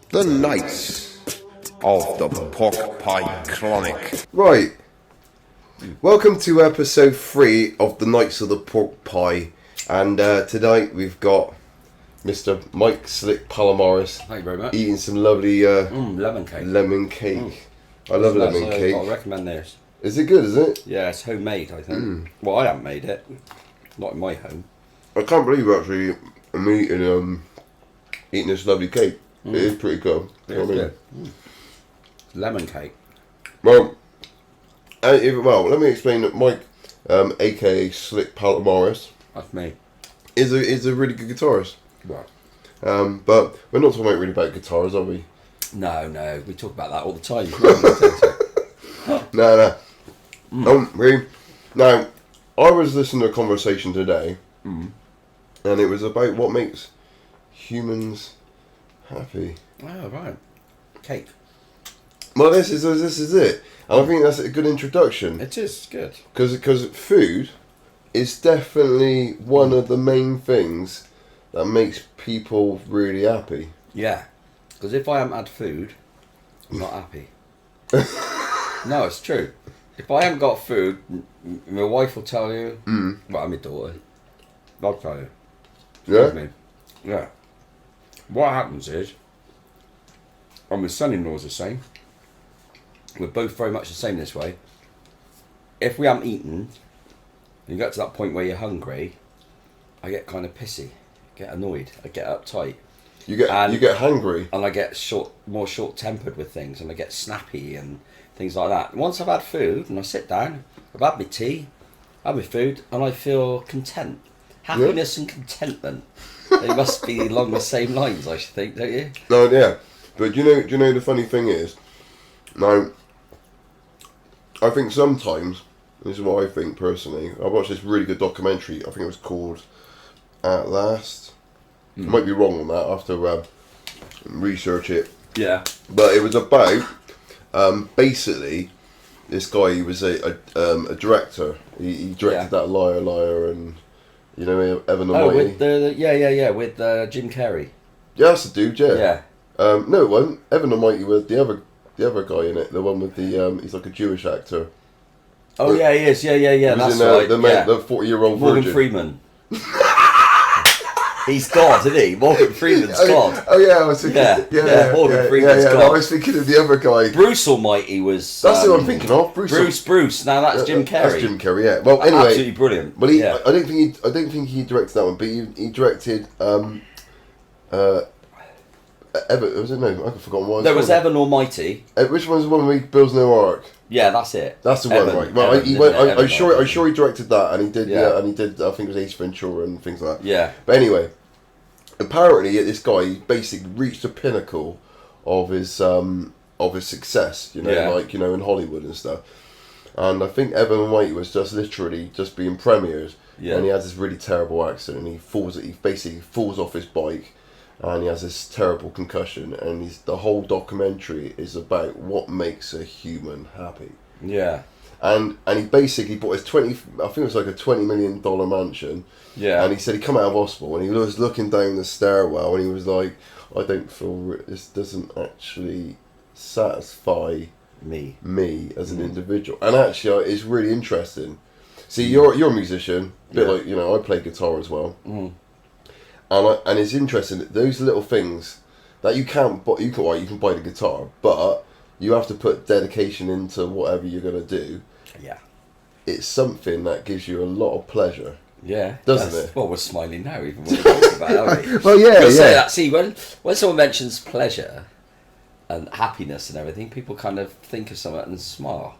The Knights of the Pork Pie Chronic. Right. Welcome to episode 3 of the Knights of the Pork Pie. And tonight we've got Mr. Mike Slick Palomares. Thank you very much. Eating some lovely Lemon cake. lemon cake. I love lemon cake. I recommend this. Is it good, is it? Yeah, it's homemade, I think. Well, I haven't made it. Not in my home. I can't believe actually I'm eating this lovely cake. It is pretty good. It's good. Lemon cake. Well, let me explain that Mike, aka Slick Palomares, That's me. is a really good guitarist. Right. But we're not talking really about guitars, are we? No, we talk about that all the time. No. Really? Now, I was listening to a conversation today, and it was about what makes humans happy. Oh, right. Cake. Well, this is it, and I think that's a good introduction. It is good. Because food is definitely one of the main things that makes people really happy. Yeah. Because if I haven't had food, I'm not happy. No, it's true. If I haven't got food, my wife will tell you. Well, I'm my daughter. I'll tell you. Yeah? Excuse me. Yeah. What happens is, and my son-in-law's the same. We're both very much the same this way. If we haven't eaten, and you get to that point where you're hungry, I get kind of pissy, get annoyed, I get uptight. You get hungry, and I get more short-tempered with things, and I get snappy and things like that. Once I've had food and I sit down, I've had my tea, had my food, and I feel content, happiness and contentment. They must be along the same lines, I should think, don't you? No, yeah, but do you know the funny thing is, now, I think sometimes, this is what I think personally, I watched this really good documentary, I think it was called At Last. I might be wrong on that, I'll have to research it. Yeah. But it was about, basically, this guy, he was a director. He directed that Liar, and, you know, Evan Almighty. With with Jim Carrey. Yeah, that's the dude, yeah. Yeah. No, it wasn't. Evan Almighty was the other guy in it, the one with the, he's like a Jewish actor. Oh, yeah, he is, yeah, that's in, right. The 40-year-old Morgan virgin. Freeman. He's God, isn't he? Morgan Freeman's God. Oh yeah, I was thinking. Yeah, Morgan Freeman's God. I was thinking of the other guy. Bruce Almighty was. That's who I'm thinking of. Bruce. Now that's Jim Carrey. That's Jim Carrey. Yeah. Well, anyway, absolutely brilliant. Well, I don't think he directed that one, but he directed. Evan, was it no? I've forgotten what. There was Evan Almighty. Which one's the one where he builds no ark? Yeah, that's it. That's the one, right? Well, I'm sure he directed that, and he did. Yeah, and he did. I think it was Ace Ventura and things like that. Yeah. But anyway, apparently this guy basically reached the pinnacle of his success. You know, like in Hollywood and stuff. And I think Evan Almighty was just literally being premiered. Yeah. And he has this really terrible accident, and he basically falls off his bike. And he has this terrible concussion, and the whole documentary is about what makes a human happy. Yeah. And he basically bought his I think it was like a $20 million mansion. Yeah. And he said he come out of hospital, and he was looking down the stairwell, and he was like, I don't feel this doesn't actually satisfy me as an individual. And actually, it's really interesting. See, you're a musician, a bit like, I play guitar as well. And it's interesting that those little things that you can buy the guitar, but you have to put dedication into whatever you're gonna do. Yeah, it's something that gives you a lot of pleasure. Yeah, doesn't it? Well, we're smiling now, even when we're talking about it, aren't we? Well, yeah, Say that. See, when someone mentions pleasure and happiness and everything, people kind of think of something and smile.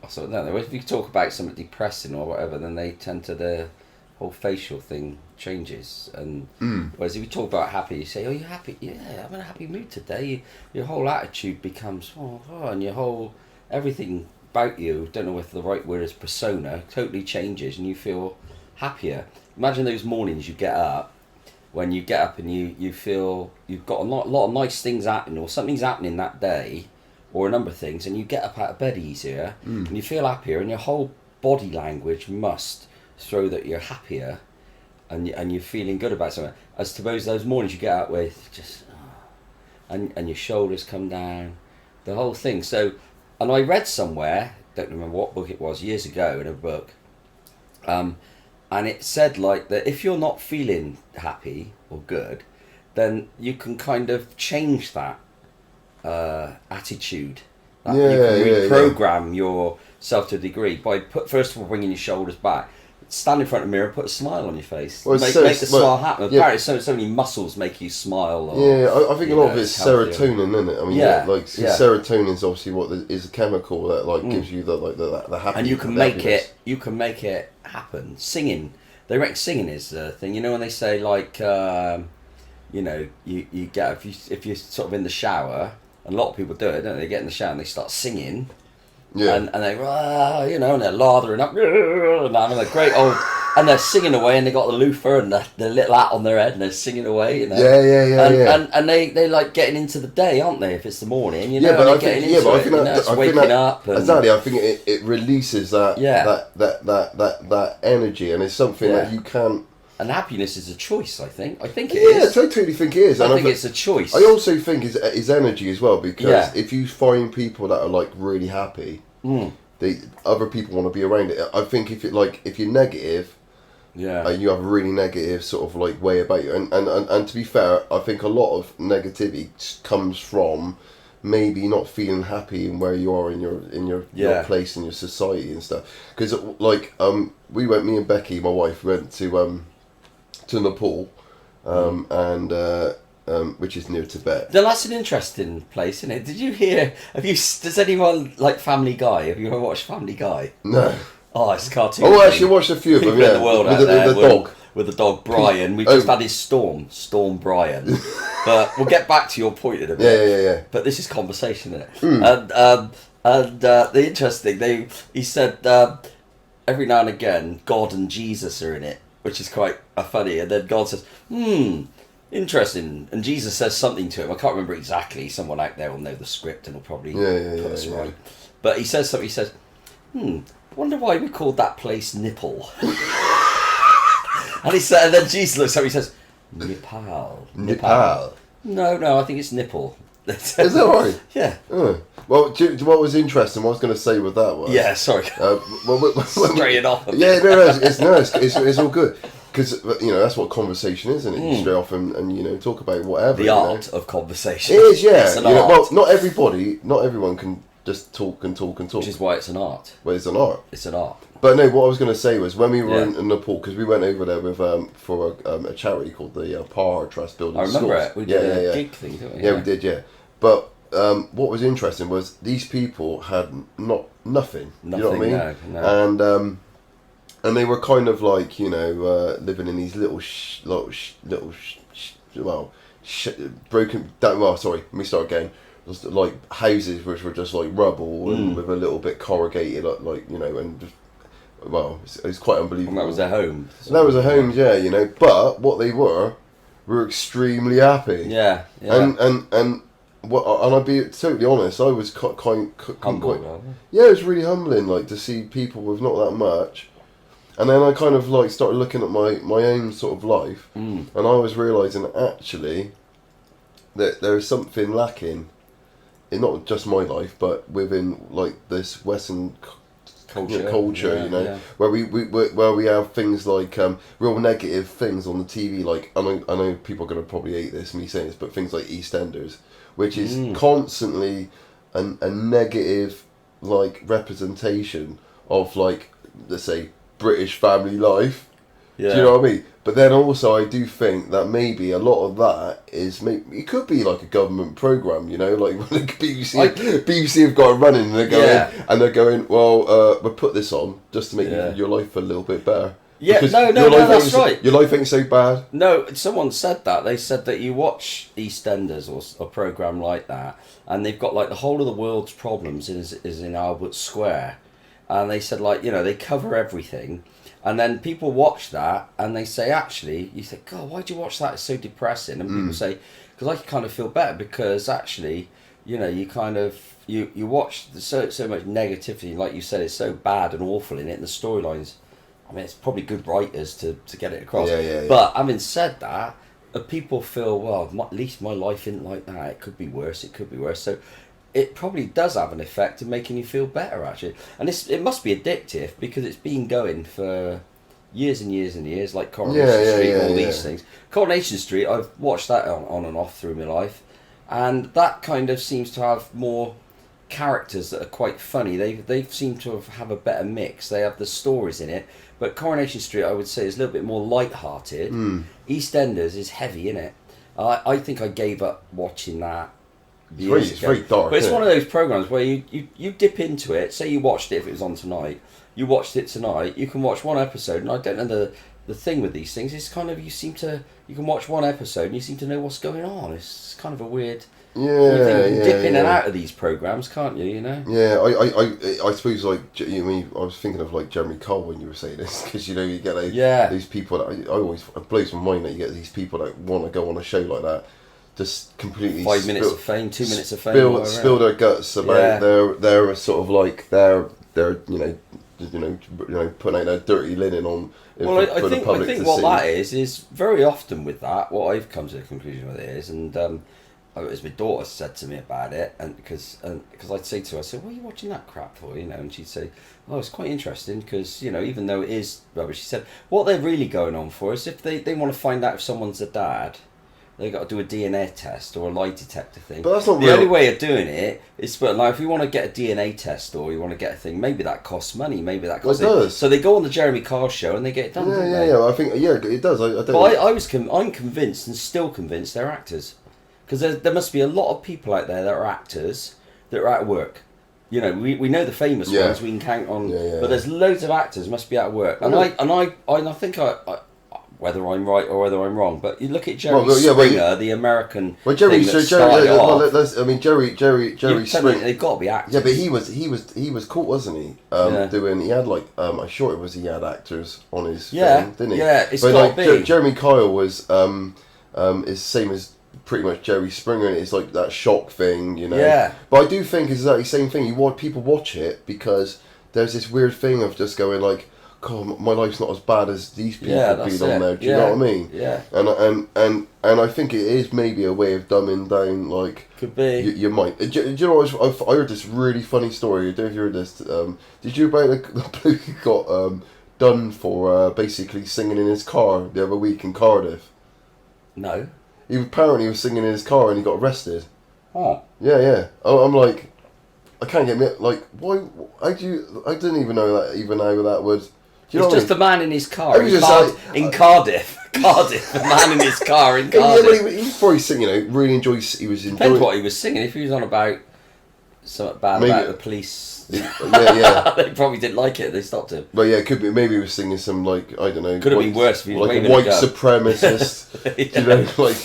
So no, if you talk about something depressing or whatever, then they tend to the whole facial thing changes, and whereas if you talk about happy, you say, "Oh, you're happy? Yeah, I'm in a happy mood today." Your whole attitude becomes, and your whole everything about you, don't know if the right word is persona, totally changes, and you feel happier. Imagine those mornings you get up, when you get up and you feel you've got a lot of nice things happening, or something's happening that day, or a number of things, and you get up out of bed easier, and you feel happier, and your whole body language must show that you're happier, and you're feeling good about something. As to those mornings you get out with just, and your shoulders come down, the whole thing. So, and I read somewhere, don't remember what book it was, years ago in a book, and it said like that if you're not feeling happy or good, then you can kind of change that attitude. You can reprogram yourself to a degree by first of all bringing your shoulders back, stand in front of the mirror, put a smile on your face, make the smile happen. Apparently, so many muscles make you smile. I think a lot of it's serotonin, isn't it? I mean, serotonin is obviously is a chemical that gives you the happiness. And you can make it happen. Singing, they reckon singing is the thing. You know when they say like, you get if you're sort of in the shower. And a lot of people do it, don't they? They get in the shower and they start singing. Yeah. And they, and they're lathering up. And they're great old... And they're singing away and they got the loofah and the little hat on their head and they're singing away, And they like getting into the day, aren't they? If it's the morning, But I think it releases that energy, and it's something that you can't... And happiness is a choice, I think. I think it is. Yeah, I totally think it is. I think it's a choice. I also think it's energy as well, because if you find people that are like really happy, other people want to be around it. I think if you're negative, you have a really negative sort of like way about you. And to be fair, I think a lot of negativity comes from maybe not feeling happy in where you are in your place in your society and stuff. Because me and Becky, my wife, went to Nepal, which is near Tibet. Now, that's an interesting place, isn't it? Did you hear? Does anyone like Family Guy? Have you ever watched Family Guy? No. Oh, it's a cartoon. Oh, I actually watched a few of them. In the world with the dog. With the dog Brian. We've just had his Storm Brian. But we'll get back to your point in a bit. Yeah. But this is conversation, isn't it? And the interesting thing, he said every now and again God and Jesus are in it, which is quite funny. And then God says, interesting. And Jesus says something to him. I can't remember exactly. Someone out there will know the script and will probably put us right. But he says something. He says, wonder why we called that place Nipple. And then Jesus looks up and he says, Nepal. No, I think it's Nipple. Is that right? Yeah. Well, what was interesting, what I was going to say with that was... Yeah, sorry. Straight it off. It's all good. Because, that's what conversation is, isn't it? You straight off and talk about whatever. The art of conversation. It is, yeah. It's an art. Well, not everyone can just talk and talk and talk. Which is why it's an art. Well, it's an art. It's an art. But no, what I was going to say was when we were in Nepal, because we went over there with for a charity called the Power Trust Building I remember Schools. it. We did a gig thing, didn't we? Yeah, we did, yeah. But what was interesting was these people had nothing. You know what I mean? No. And they were kind of like, living in these broken down. Well, sorry, let me start again. Just like houses which were just like rubble and with a little bit corrugated, and just, it was quite unbelievable. And that was their home. That was their homes, yeah, But what they were extremely happy. Yeah. And I'll be totally honest, I was quite humble. Yeah, it was really humbling, like to see people with not that much. And then I kind of like started looking at my own sort of life, and I was realising actually that there is something lacking in not just my life, but within like this Western culture, where we have things like real negative things on the TV. Like I know people are gonna probably hate this, me saying this, but things like EastEnders, which is constantly a negative like representation of like, let's say, British family life. Do you know what I mean? But then also I do think that maybe a lot of that it could be like a government programme, like when the BBC have got it running and they're going, well, we'll put this on just to make your life a little bit better. Yeah, no, that's right. Your life ain't so bad. No, someone said that. They said that you watch EastEnders or a programme like that, and they've got like the whole of the world's problems is in Albert Square. And they said, like, they cover everything. And then people watch that and they say, actually, you think, God, why'd you watch that? It's so depressing. And people say, because I kind of feel better because actually, you kind of, you watch so much negativity. Like you said, it's so bad and awful in it. And the storylines, I mean, it's probably good writers to get it across. Yeah. But having said that, people feel, well, at least my life isn't like that. It could be worse. It could be worse. So it probably does have an effect of making you feel better, actually. And it must be addictive because it's been going for years and years and years, like Coronation Street and all these things. Coronation Street, I've watched that on and off through my life. And that kind of seems to have more characters that are quite funny. They seem to have a better mix. They have the stories in it. But Coronation Street, I would say, is a little bit more light-hearted. EastEnders is heavy, innit? I think I gave up watching that years It's ago. very dark. But it's isn't one it? of those programmes where you dip into it. Say you watched it if it was on tonight. You watched it tonight. You can watch one episode, and I don't know the thing with these things. It's kind of you can watch one episode and you seem to know what's going on. It's kind of a weird. Yeah, You can dip in and out of these programs, can't you? You know. Yeah, I suppose like I was thinking of like Jeremy Cole when you were saying this because you know you get these people that I always it blows my mind that you get these people that want to go on a show like that, just completely 5 minutes of fame, 2 minutes of fame, spill their guts about their sort of like their putting out their dirty linen on. Well, I think what that is very often with that. What I've come to the conclusion with it is, and as my daughter said to me about it, and because I'd say to her, I said, "What are you watching that crap for?" You know, and she'd say, "Oh, it's quite interesting because you know, even though it is rubbish," she said, "What they're really going on for is if they want to find out if someone's a dad, they got to do a DNA test or a lie detector thing. But that's not the real. only way of doing it is, but like, if you want to get a DNA test or you want to get a thing, maybe that costs money. Maybe that costs. It does. So they go on the Jeremy Kyle show and they get it done. Don't they? I think it does. I don't. But I'm convinced and still convinced they're actors, because there must be a lot of people out there that are actors that are at work. You know, we know the famous ones we can count on, but there's loads of actors must be at work, and I think I whether I'm right or whether I'm wrong, but you look at Jerry Springer, the American. Well, Jerry Springer. They've got to be actors. Yeah, but he was cool, wasn't he? He had like I'm sure it was he had actors on his film, didn't he? Yeah, it's but got to be. Jeremy Kyle was is same as pretty much Jerry Springer, and it's like that shock thing, you know. Yeah. But I do think it's exactly the same thing. People watch it because there's this weird thing of just going like, God, my life's not as bad as these people being on there. Do you know what I mean? Yeah. And I think it is maybe a way of dumbing down, like, could be your mind. Do you know what? I heard this really funny story. I don't know if you heard this. Did you about the bloke who got done for basically singing in his car the other week in Cardiff? No. He was singing in his car and he got arrested. Oh. Yeah. I'm like, I can't get me like why? I didn't even know that how that would. It's just a man in his car in Cardiff. Cardiff, a man in his car in Cardiff. Yeah, but he was probably singing. Really enjoyed. He was enjoying. Depends what he was singing. If he was on about something bad about the police, yeah. they probably didn't like it. They stopped him. But yeah, it could be. Maybe he was singing some like I don't know. Could have been worse if he was like a white supremacist. You know, like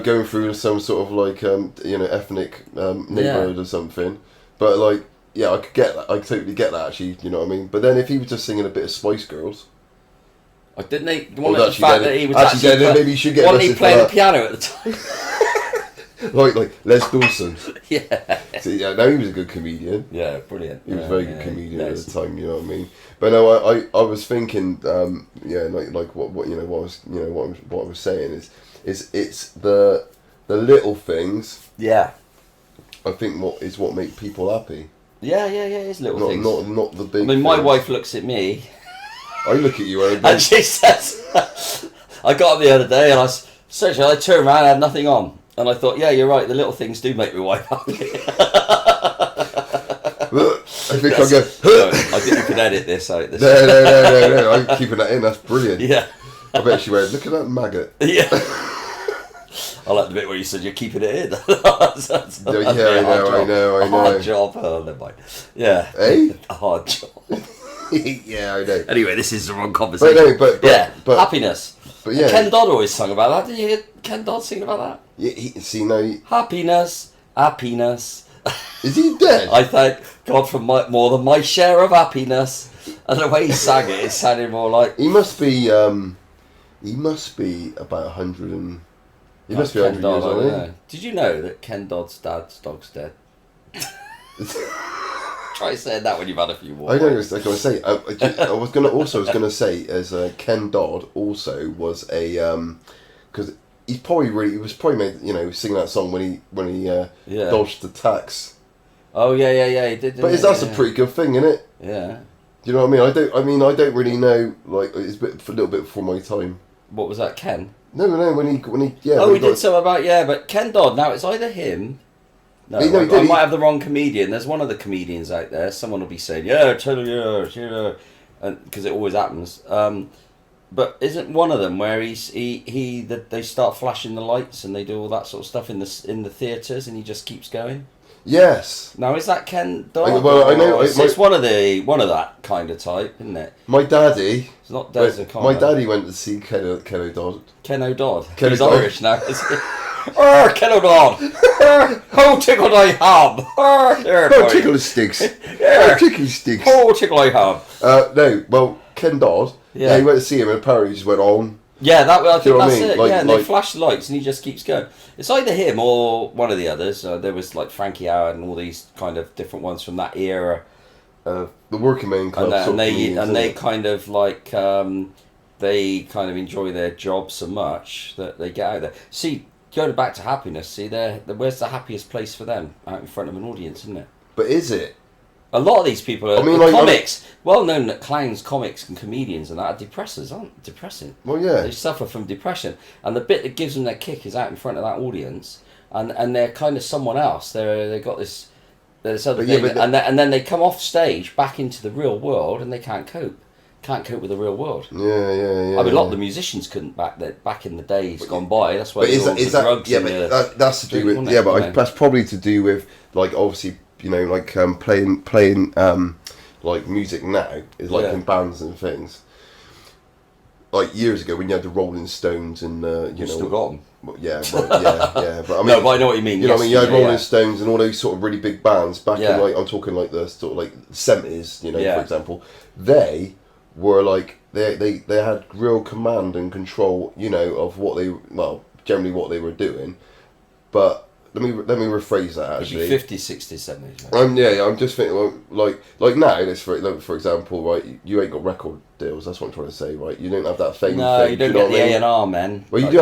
going through some sort of like ethnic neighborhood or something. But like. Yeah, I could get that. I totally get that. Actually, you know what I mean. But then, if he was just singing a bit of Spice Girls, didn't they? The fact that he was maybe you should get. Wasn't he playing the piano at the time? like Les Dawson. Yeah. So, no, he was a good comedian. Yeah, brilliant. He was a very good comedian at the time. You know what I mean. But no, I was thinking, like what I was saying is it's the little things. Yeah. I think what make people happy. Yeah, it's little things. Not the big. I mean, my wife looks at me. I look at you, and she says, "I got up the other day, and I turned around, and I had nothing on, and I thought, yeah, you're right. The little things do make my wife happy." I think I go. I think you can edit this out. No. I'm keeping that in. That's brilliant. Yeah. I bet she went. Look at that maggot. Yeah. I like the bit where you said you're keeping it in. that's I know. Hard job. Oh, never mind. Yeah. Eh? A hard job. Yeah, I know. Anyway, this is the wrong conversation. But happiness. But yeah. Ken Dodd always sung about that. Did you hear Ken Dodd singing about that? Yeah, Happiness. Is he dead? I thank God for more than my share of happiness. And the way he sang it sounded more like... He must be about 100 and... He must be 100 years old, Did you know that Ken Dodd's dad's dog's dead? Try saying that when you've had a few more. I know. I was going to say. I was going to say as Ken Dodd also was a because he was probably made, you know, singing that song when he dodged the tax. Oh yeah, he did. But that's a pretty good thing, isn't it? Yeah. Do you know what I mean? I don't really know. Like, it's a little bit before my time. What was that, Ken? No, when he Oh, he did something about but Ken Dodd. Now it's either him. No, I might have the wrong comedian. There's one of the comedians out there. Someone will be saying, "Yeah, totally, yeah," and because it always happens. But isn't one of them where they start flashing the lights and they do all that sort of stuff in the theatres and he just keeps going? Yes. Now is that Ken Dodd? I know. It's one of that kind of type, isn't it? My daddy. It's not Des O'Connor. My daddy went to see Ken O'Dodd. Ken O'Dodd. Ken He's O'Dodd. Irish now, is he? Ken O'Dodd. How tickled I have. Oh, tickle his sticks. Yeah. Tickle his sticks. How tickled I have. No, well, Ken Dodd. Yeah, he went to see him and apparently he just went on. Yeah, I think that's it. Like, and they flash the lights and he just keeps going. It's either him or one of the others. There was like Frankie Howard and all these kind of different ones from that era. The working man club. And they kind of like they kind of enjoy their job so much that they get out there. See, going back to happiness. See, where's the happiest place for them? Out in front of an audience, isn't it? But is it? A lot of these people are comics, well known that clowns, comics and comedians and that are depressing. Well, yeah. They suffer from depression. And the bit that gives them their kick is out in front of that audience and they're kind of someone else. They've got this other thing. And then they come off stage back into the real world and they can't cope. Can't cope with the real world. Yeah. I mean, a lot of the musicians couldn't back in the days gone by. That's why drugs. Yeah, but that's to do with that's probably to do with like obviously. You know, like playing like music now is like in bands and things. Like years ago when you had the Rolling Stones and you know, still got them. Well, yeah. But I mean, no, but I know what you mean. You know, what I mean, you had Rolling Stones and all those sort of really big bands back in like I'm talking like the sort of like 70s. You know, for example, they were like they had real command and control. You know, of generally what they were doing, but. Let me rephrase that actually. 50s, 60s, 70s. Right? I'm just thinking like now. For example, right? You ain't got record deals. That's what I'm trying to say, right? You don't have that fame. No, thing. you don't get the A&R, man. Well, you do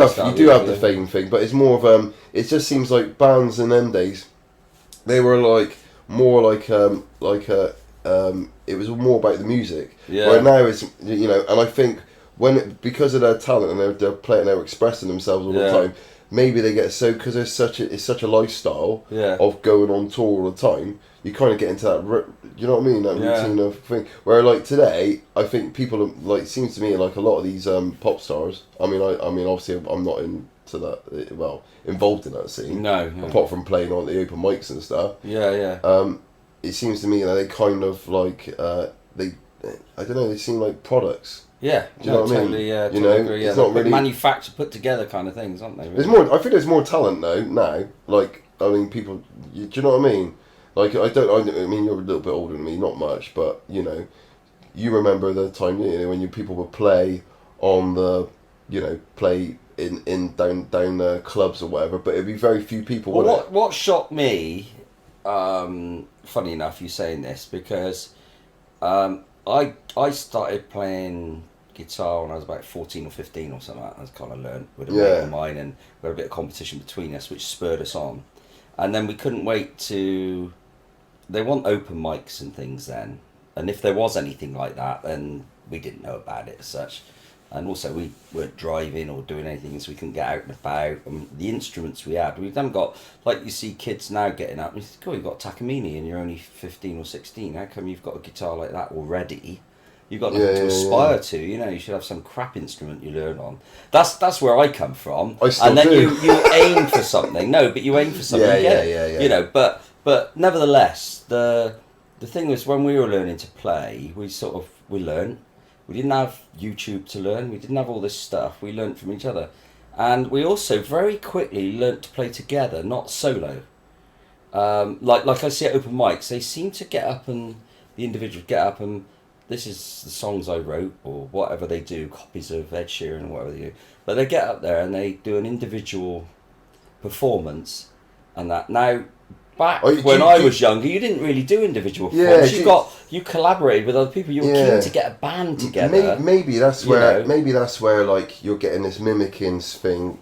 have the fame thing, but it's more of It just seems like bands in them days, they were like more like it was more about the music. Yeah. Where now it's and I think because of their talent and they're playing, they're expressing themselves all the time. Maybe they get because it's such a lifestyle of going on tour all the time. You kind of get into that, you know what I mean? That routine of thing. Where like today, I think people are, like seems to me like a lot of these pop stars. I mean, obviously I'm not into that. Involved in that scene. No. Apart from playing on the open mics and stuff. Yeah. It seems to me that they kind of like I don't know. They seem like products. Yeah, do you know what I mean? Totally agree. It's not really manufactured, put together kind of things, aren't they? Really? There's more. I think there's more talent though now. Like I mean, people. Do you know what I mean? Like I mean, you're a little bit older than me, not much, but you remember the time when people would play on the, play in down clubs or whatever, but it'd be very few people. Well, what shocked me, funny enough, you saying this because, I started playing guitar when I was about 14 or 15 or something like that. I was kind of learned with a mate of mine, and we had a bit of competition between us, which spurred us on. And then we couldn't wait to. They want open mics and things then, and if there was anything like that, then we didn't know about it as such. And also we weren't driving or doing anything, so we couldn't get out and about. And the instruments we haven't got, like you see kids now getting up and you think, oh, you've got Takamine and you're only 15 or 16. How come you've got a guitar like that already? You've got nothing to aspire to. You should have some crap instrument you learn on. That's where I come from. And then you aim for something. No, but you aim for something. Yeah. But nevertheless, the thing was when we were learning to play, we learned. We didn't have YouTube to learn. We didn't have all this stuff. We learned from each other. And we also very quickly learnt to play together, not solo. Like I see at open mics, they seem to get up and the individuals get up and this is the songs I wrote or whatever they do, copies of Ed Sheeran or whatever they do. But they get up there and they do an individual performance and that. Now, back when I was younger, you didn't really do individual performance. You collaborated with other people. You were keen to get a band together. Maybe that's where like you're getting this mimicking thing.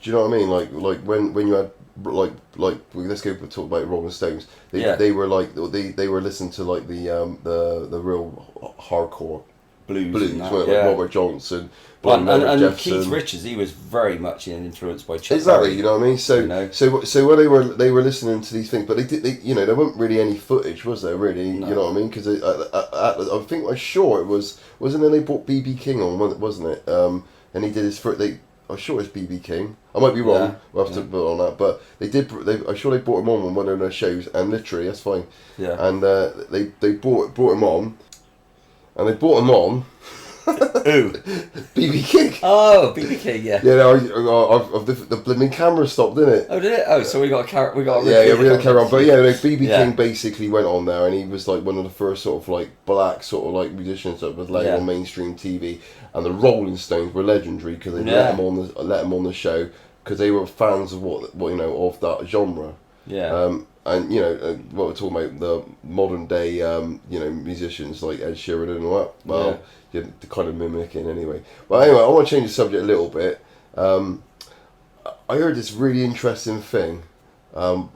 Do you know what I mean? Like when you had like let's go talk about Rolling Stones. They were like they were listening to like the real hardcore blues, weren't they? yeah. Like Robert Johnson, And Jefferson. Keith Richards, he was very much influenced by Chuck Exactly, Berry. you know what I mean. So, you know? so when they were listening to these things, but they you know, there wasn't really any footage, was there? Really, No. you know what I mean? Because I think I'm sure it wasn't it they brought BB King on, wasn't it? And he did his first. I'm sure it's BB King. I might be wrong. Yeah, We'll have to put on that, but they did. I'm sure they brought him on one of their shows, and literally that's fine. Yeah. And they brought him on, and they brought him on. Who? BB King. Oh, BB King, yeah. Yeah, no, the blooming camera stopped, didn't it? Oh, did it? Oh, so we got a we got a yeah, we had to carry on. But yeah, no, BB Yeah. King basically went on there, and he was like one of the first sort of like black sort of like musicians that was laying Yeah. on mainstream TV. And the Rolling Stones were legendary because they Yeah. let him on the show because they were fans of what you know of that genre. Yeah. And you know what we're talking about, the modern day you know musicians like Ed Sheeran and all that. Well, you're kind of mimicking anyway. But anyway, I want to change the subject a little bit. I heard this really interesting thing. A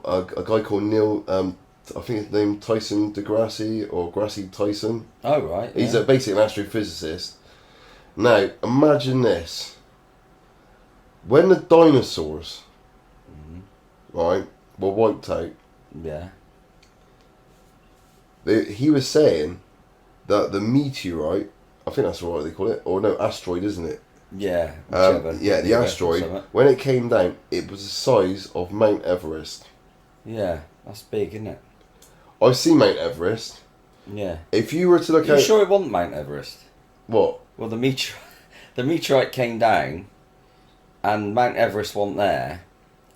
guy called Neil, I think his name Tyson deGrasse or Gracie Tyson. Oh, right. He's yeah. basically an astrophysicist. Now, imagine this. When the dinosaurs, right, were wiped out, Yeah. he was saying that the meteorite, I think that's what they call it, or no, asteroid, isn't it? Yeah. Whichever. Yeah, the asteroid, Something. when it came down, it was the size of Mount Everest. Yeah, that's big, isn't it? I've seen Mount Everest. Yeah. If you were to look You at... sure it wasn't Mount Everest? What? Well, the meteorite came down, and Mount Everest wasn't there,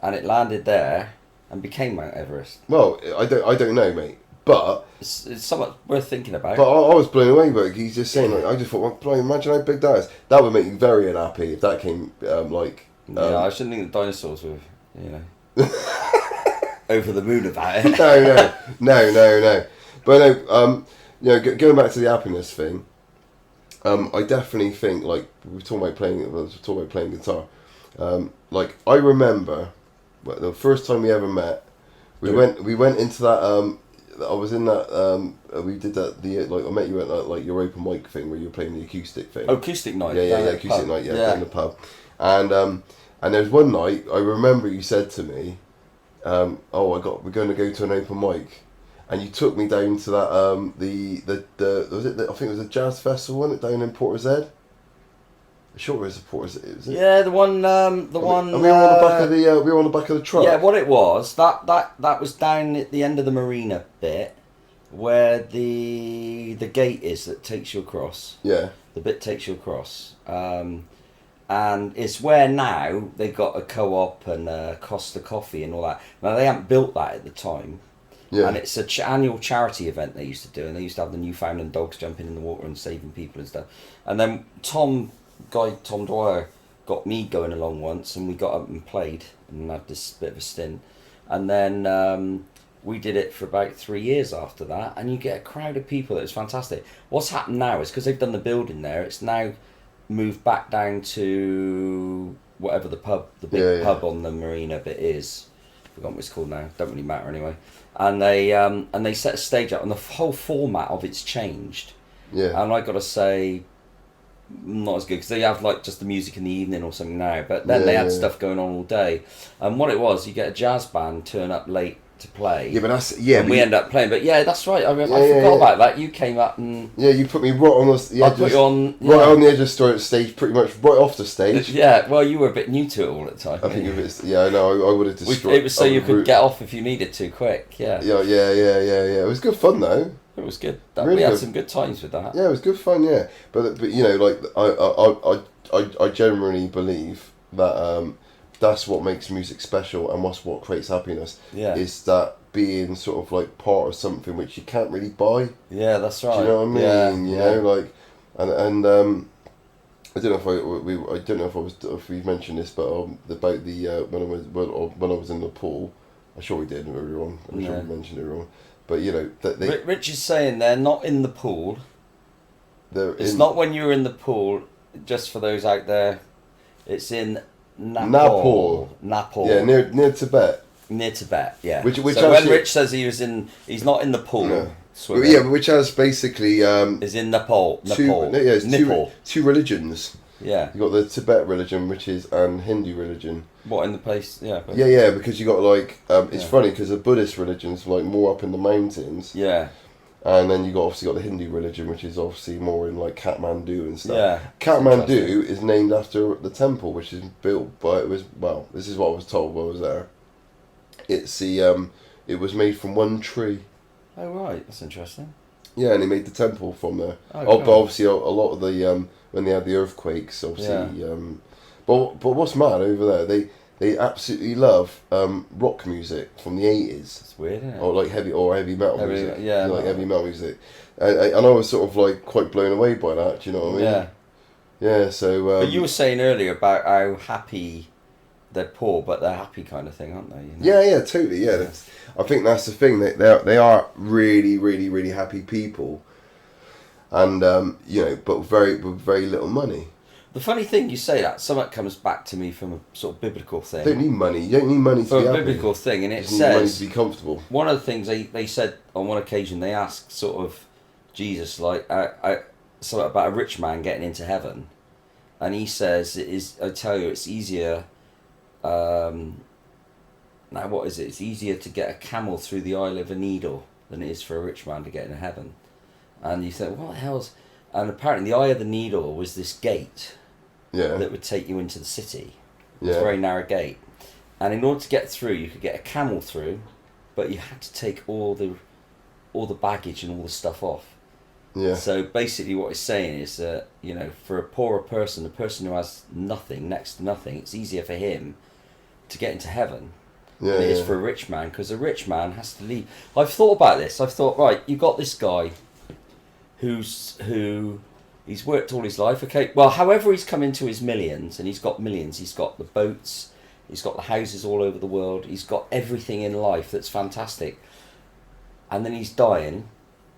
and it landed there, and became Mount Everest. Well, I don't know, mate. But It's something worth thinking about. I was blown away by it. He's just saying, like, I just thought, well, bloody, imagine how big that is. That would make me very unhappy if that came, yeah, I shouldn't think the dinosaurs were, you know, over the moon about it. No. But no, you know, going back to the happiness thing, I definitely think, like, we were talking about playing guitar. Like, I remember the first time we ever met, we went into that. I was in that. We did that. I met you at like your open mic thing where you were playing the acoustic thing. Acoustic night. Yeah, acoustic night. Yeah, in the pub. And there was one night I remember you said to me, we're going to go to an open mic, and you took me down to that I think it was a jazz festival, wasn't it, down in Portishead? Sure, it was a Portishead. Was it? Yeah, the one. And we were on the back of the we were on the back of the truck. Yeah, what it was that was down at the end of the marina bit, where the gate is that takes you across. Yeah. The bit takes you across, and it's where now they've got a co-op and Costa Coffee and all that. Now they haven't built that at the time. Yeah. And it's a annual charity event they used to do, and they used to have the Newfoundland dogs jumping in the water and saving people and stuff. And then Tom Dwyer got me going along once, and we got up and played and had this bit of a stint. And then we did it for about 3 years after that, and you get a crowd of people. It was fantastic. What's happened now is because they've done the building there, it's now moved back down to whatever the big pub on the marina bit is. Forgotten what it's called now. Don't really matter anyway. And they set a stage up, and the whole format of it's changed. Yeah. And I got to say, not as good because they have like just the music in the evening or something now. But then they had stuff going on all day. And what it was, you get a jazz band turn up late to play. Yeah, but that's And we end up playing. But yeah, that's right. I forgot about that. You came up and you put me right on the I put you on on the edge of the stage, pretty much right off the stage. Yeah, well, you were a bit new to it all at the time. I think if it's I would have destroyed. It was so you could get off if you needed to quick. Yeah. Yeah. It was good fun though. It was good. Really we had good. some good times with that. Yeah, it was good fun. Yeah, but you know, like I generally believe that that's what makes music special, and what creates happiness. Yeah. Is that being sort of like part of something which you can't really buy. Yeah, that's right. Do you know what I mean? Yeah, you know, like, and I don't know if we mentioned this, but about the when I was in the pool, I'm sure we did. We were wrong. I'm sure we mentioned it wrong. But you know that they. Rich is saying they're not in the pool. It's not when you're in the pool. Just for those out there, it's in Nepal. Yeah, near Tibet. Near Tibet, yeah. Which so actually, when Rich says he's not in the pool. No. Swimming, Yeah, but which has basically is in Nepal. Two religions. Yeah. You got the Tibet religion, which is and Hindu religion. What in the place? Yeah. Yeah, because you got like it's funny because the Buddhist religion's like more up in the mountains. Yeah. And then you obviously got the Hindu religion, which is obviously more in like Kathmandu and stuff. Yeah. Kathmandu is named after the temple, which is built by this is what I was told while I was there. It's the it was made from one tree. Oh right, that's interesting. Yeah, and they made the temple from there. Oh, but obviously a lot of the when they had the earthquakes, obviously. Yeah. But what's mad over there? They absolutely love rock music from the 80s. It's weird, isn't it? Or like heavy metal music. Yeah, like heavy metal music. And I was sort of like quite blown away by that. Do you know what I mean? Yeah. Yeah. So. But you were saying earlier about how happy they're poor, but they're happy kind of thing, aren't they? You Yeah, know? yeah, totally. Yeah, I think that's the thing. They are really, really, really happy people, and but with very little money. The funny thing you say that, something comes back to me from a sort of biblical thing. You don't need money. You don't need money to be happy. A biblical thing, and it you need money says to be comfortable. One of the things they said on one occasion, they asked sort of Jesus like something about a rich man getting into heaven, and he says it is. I tell you, it's easier. Now what is it? It's easier to get a camel through the eye of a needle than it is for a rich man to get into heaven. And you think, what the hell's... And apparently the eye of the needle was this gate that would take you into the city. It's a very narrow gate. And in order to get through, you could get a camel through, but you had to take all the baggage and all the stuff off. Yeah. So basically what it's saying is that, for a poorer person, a person who has nothing, next to nothing, it's easier for him to get into heaven than it is for a rich man, because a rich man has to leave. I've thought about this. I've thought, right, you've got this guy he's worked all his life. Okay, well, however he's come into his millions, and he's got millions. He's got the boats, he's got the houses all over the world, he's got everything in life that's fantastic. And then he's dying.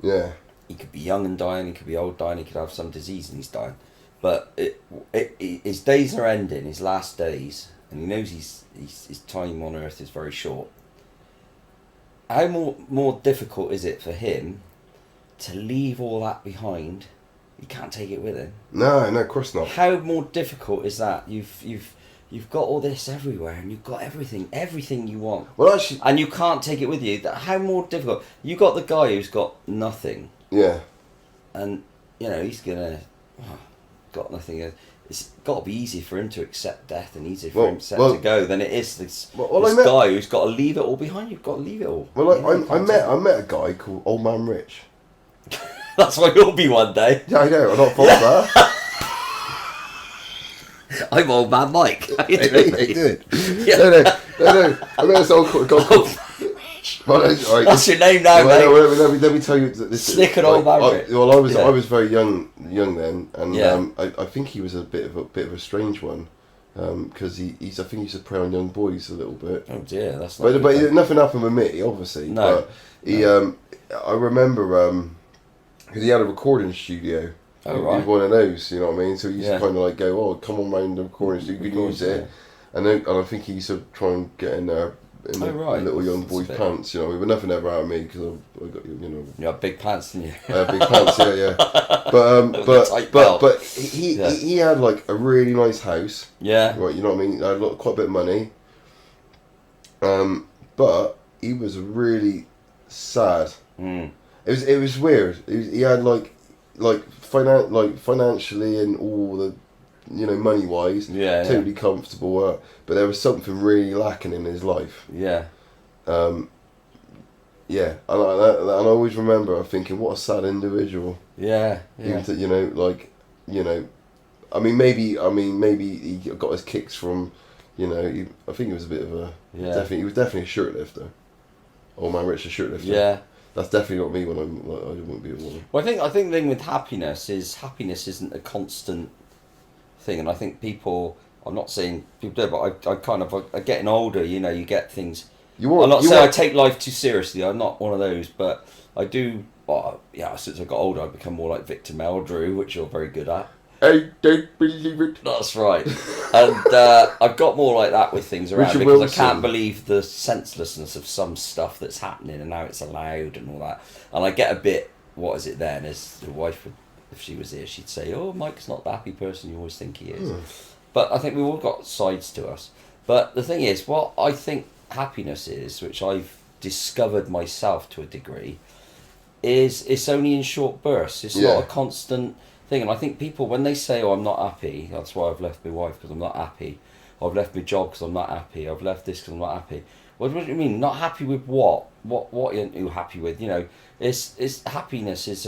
Yeah. He could be young and dying, he could be old dying, he could have some disease and he's dying. But his days are ending, his last days, and he knows his time on earth is very short. How more difficult is it for him to leave all that behind? He can't take it with him. No, of course not. How more difficult is that? You've got all this everywhere, and you've got everything you want. Well, actually, and you can't take it with you. How more difficult? You got the guy who's got nothing. Yeah. And he's got nothing. It's got to be easy for him to accept death, and easier for him to go than it is this guy who's got to leave it all behind. You've got to leave it all. Well, I met a guy called Old Man Rich. That's why you'll be one day. Yeah, I know. I'm not fault that. I'm Old Man Mike. How you doing? mate? Good. Yeah. No. I met this old guy called. Well, that's your name now, mate. Let me tell you this. Slick and Old Man Rich. I was very young then, and I think he was a bit of a strange one, because I think he used to prey on young boys a little bit. Oh dear, that's not. But nothing happened with me, obviously. No. But I remember because he had a recording studio. Oh right. He was one of those, you know what I mean? So he used to kind of like go, "Oh, come on round the recording studio, you can use it," and I think he used to try and get in there. In the little young boy's pants, but nothing ever out of me because I got, You had big pants, didn't you? I had big pants, yeah. But he had like a really nice house. Yeah. Right, you know what I mean? I had quite a bit of money. But he was really sad. Mm. It was weird. He had financially and all the. Money wise, totally comfortable. But there was something really lacking in his life. Yeah. And I always remember thinking, what a sad individual. Yeah. I mean, maybe he got his kicks from, I think he was a bit of a. Yeah. He was definitely a shirt lifter. Old Man Rich, a shirt lifter. Yeah. That's definitely not me when I wouldn't be a woman. Well, I think the thing with happiness isn't a constant thing, and I think people, I'm not saying people do, but I kind of getting older, you get things. I'm not saying I take life too seriously. I'm not one of those, but I do. Since I got older, I've become more like Victor Meldrew, which you're very good at. I don't believe it. That's right. And I've got more like that with things around Richard because Wilson. I can't believe the senselessness of some stuff that's happening and now it's allowed and all that. And I get a bit, what is it then? As the wife would, if she was here, she'd say, "Oh, Mike's not the happy person you always think he is." But I think we've all got sides to us. But the thing is, what I think happiness is, which I've discovered myself to a degree, is it's only in short bursts. It's not a constant thing. And I think people, when they say, "Oh, I'm not happy," that's why I've left my wife because I'm not happy. I've left my job because I'm not happy. I've left this because I'm not happy. What do you mean? Not happy with what? What aren't you happy with? You know, it's happiness is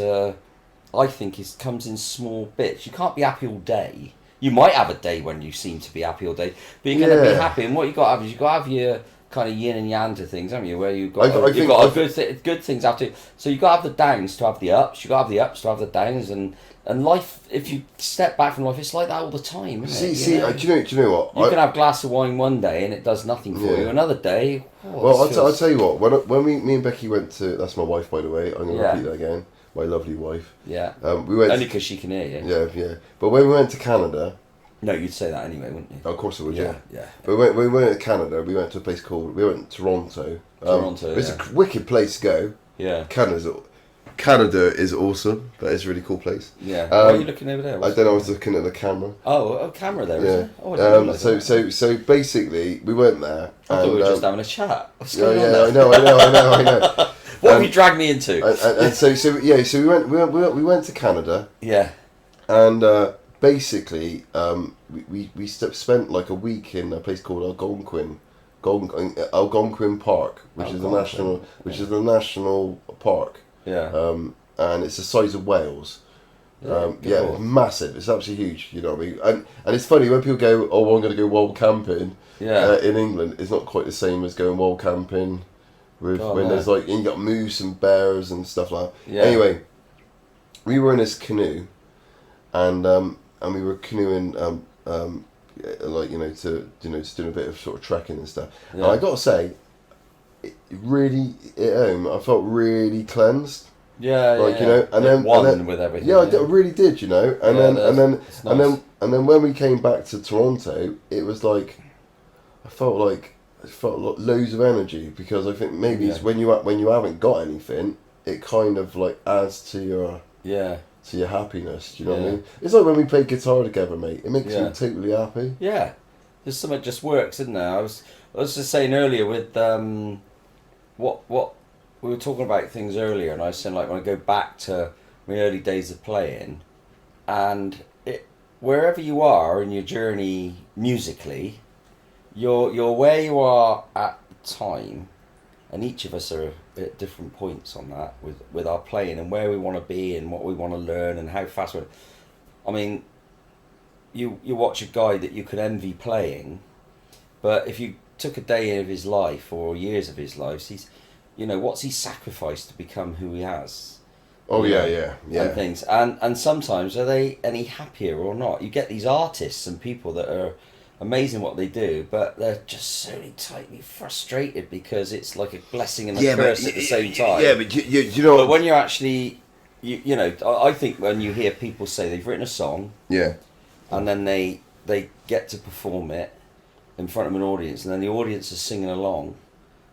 I think it comes in small bits. You can't be happy all day. You might have a day when you seem to be happy all day, but you're going to be happy. And what you got to have is you got to have your kind of yin and yang to things, haven't you? Where you've got good things have to. So you got to have the downs to have the ups. You got to have the ups to have the downs, and life. If you step back from life, it's like that all the time. Isn't it? Do you know what? You can have a glass of wine one day and it does nothing for you. Another day. I'll tell you what. When me and Becky went to, that's my wife, by the way. I'm going to repeat that again. My lovely wife. Yeah. We went only because she can hear you. Yeah. But when we went to Canada. No, you'd say that anyway, wouldn't you? Of course I would. Yeah. But when we went to Canada, we went to a place called. We went to Toronto. It's a wicked place to go. Yeah. Canada is awesome. That is a really cool place. Yeah. Why are you looking over there? I don't know. I was looking at the camera. Oh, a camera there. Yeah. Oh, so basically, we went there. I thought we were just having a chat. What's going on there? I know. What have you dragged me into? So we went to Canada. Yeah. And basically, we spent like a week in a place called Algonquin Park, which is the national park. Yeah. And it's the size of Wales. It's massive. It's absolutely huge. You know what I mean? And it's funny when people go, "Oh, I'm going to go wild camping." Yeah. In England, it's not quite the same as going wild camping. There's like you got moose and bears and stuff like that. Yeah. Anyway, we were in this canoe, and we were canoeing, just doing a bit of sort of trekking and stuff. Yeah. And I got to say, I felt really cleansed. Yeah, you know, and then with everything. Yeah, I really did, you know, and then when we came back to Toronto, it was like I felt loads of energy because I think maybe it's when you haven't got anything, it kind of like adds to your happiness. Do you know what I mean? It's like when we play guitar together, mate. It makes me totally happy. Yeah, there's something that just works, isn't there? I was just saying earlier with what we were talking about things earlier, and I was saying like when I go back to my early days of playing, and wherever you are in your journey musically, you're where you are at the time, and each of us are at different points on that with our playing and where we want to be and what we want to learn and how fast we're. I mean, you watch a guy that you could envy playing, but if you took a day of his life or years of his life, what's he sacrificed to become who he has? And things, and sometimes are they any happier or not? You get these artists and people that are amazing what they do, but they're just so tightly frustrated because it's like a blessing and a curse at the same time. Yeah, but you know. But when you're actually, I think when you hear people say they've written a song, and then they get to perform it in front of an audience, and then the audience is singing along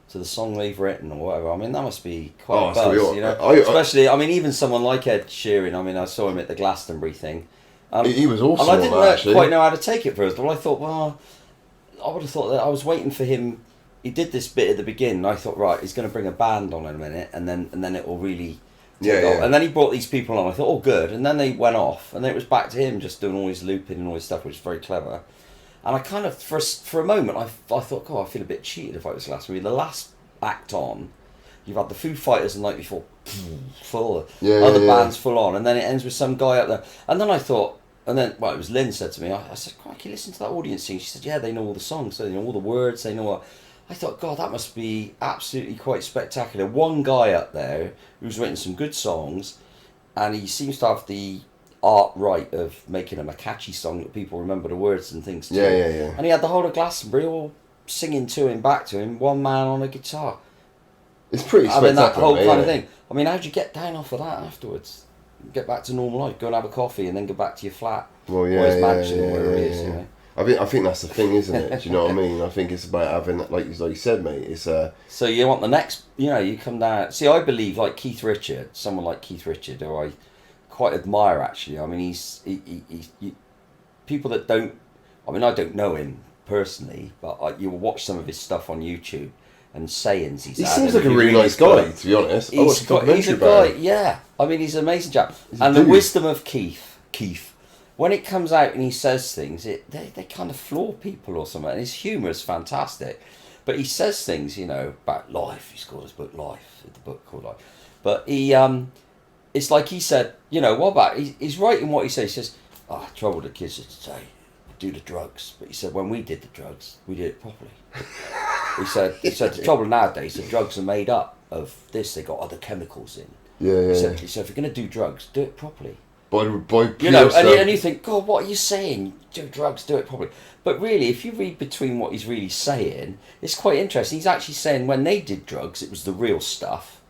to the song they've written or whatever. I mean, that must be quite a buzz, you know. Especially, I mean, even someone like Ed Sheeran. I mean, I saw him at the Glastonbury thing. He was awesome. And I didn't quite know how to take it first. But I thought, I would have thought that I was waiting for him. He did this bit at the beginning. I thought, right, he's going to bring a band on in a minute, and then it will really. And then he brought these people on. I thought, oh, good. And then they went off, and then it was back to him just doing all his looping and all his stuff, which was very clever. And I kind of, for a moment, I thought, God, I feel a bit cheated if I was last week. The last act on, you've had the Foo Fighters the night before, full, other bands full on, and then it ends with some guy up there. And then I thought, it was Lynn said to me, I said, crikey, listen to that audience sing. She said, yeah, they know all the songs, they know all the words, they know what. I thought, God, that must be absolutely quite spectacular. One guy up there who's written some good songs, and he seems to have the art right of making them a catchy song that people remember the words and things to. Yeah. And he had the whole of Glastonbury all singing to him, back to him, one man on a guitar. It's pretty spectacular. That whole kind of thing. I mean, how'd you get down off of that afterwards? get back to normal life, go and have a coffee, and then go back to your flat Well, or his mansion or wherever it is. yeah. You know? I think that's the thing, isn't it? Do you know what I mean? I think it's about having, like you said, mate. It's So you want the next, you come down. See, I believe like Keith Richard, someone like Keith Richard, who I quite admire actually. I mean, he's people that don't. I mean, I don't know him personally, but you will watch some of his stuff on YouTube and sayings he's he had. seems And like a if you really read nice his guy, book, to be honest. I watched a he's a documentary about guy, him. yeah. I mean, he's an amazing chap. He's a And the dude. wisdom of Keith, when it comes out and he says things, they kind of floor people or something. And his humour is fantastic. But he says things, about life. He's called his book Life, the book called Life. But he, it's like he said, what about, he's right in what he says. He says, trouble the kids are today, do the drugs. But he said, when we did the drugs, we did it properly. He said the trouble nowadays, the drugs are made up of this. They got other chemicals in. Yeah. He said, if you're going to do drugs, do it properly. By And you think, God, what are you saying? Do drugs, do it properly. But really, if you read between what he's really saying, it's quite interesting. He's actually saying when they did drugs, it was the real stuff.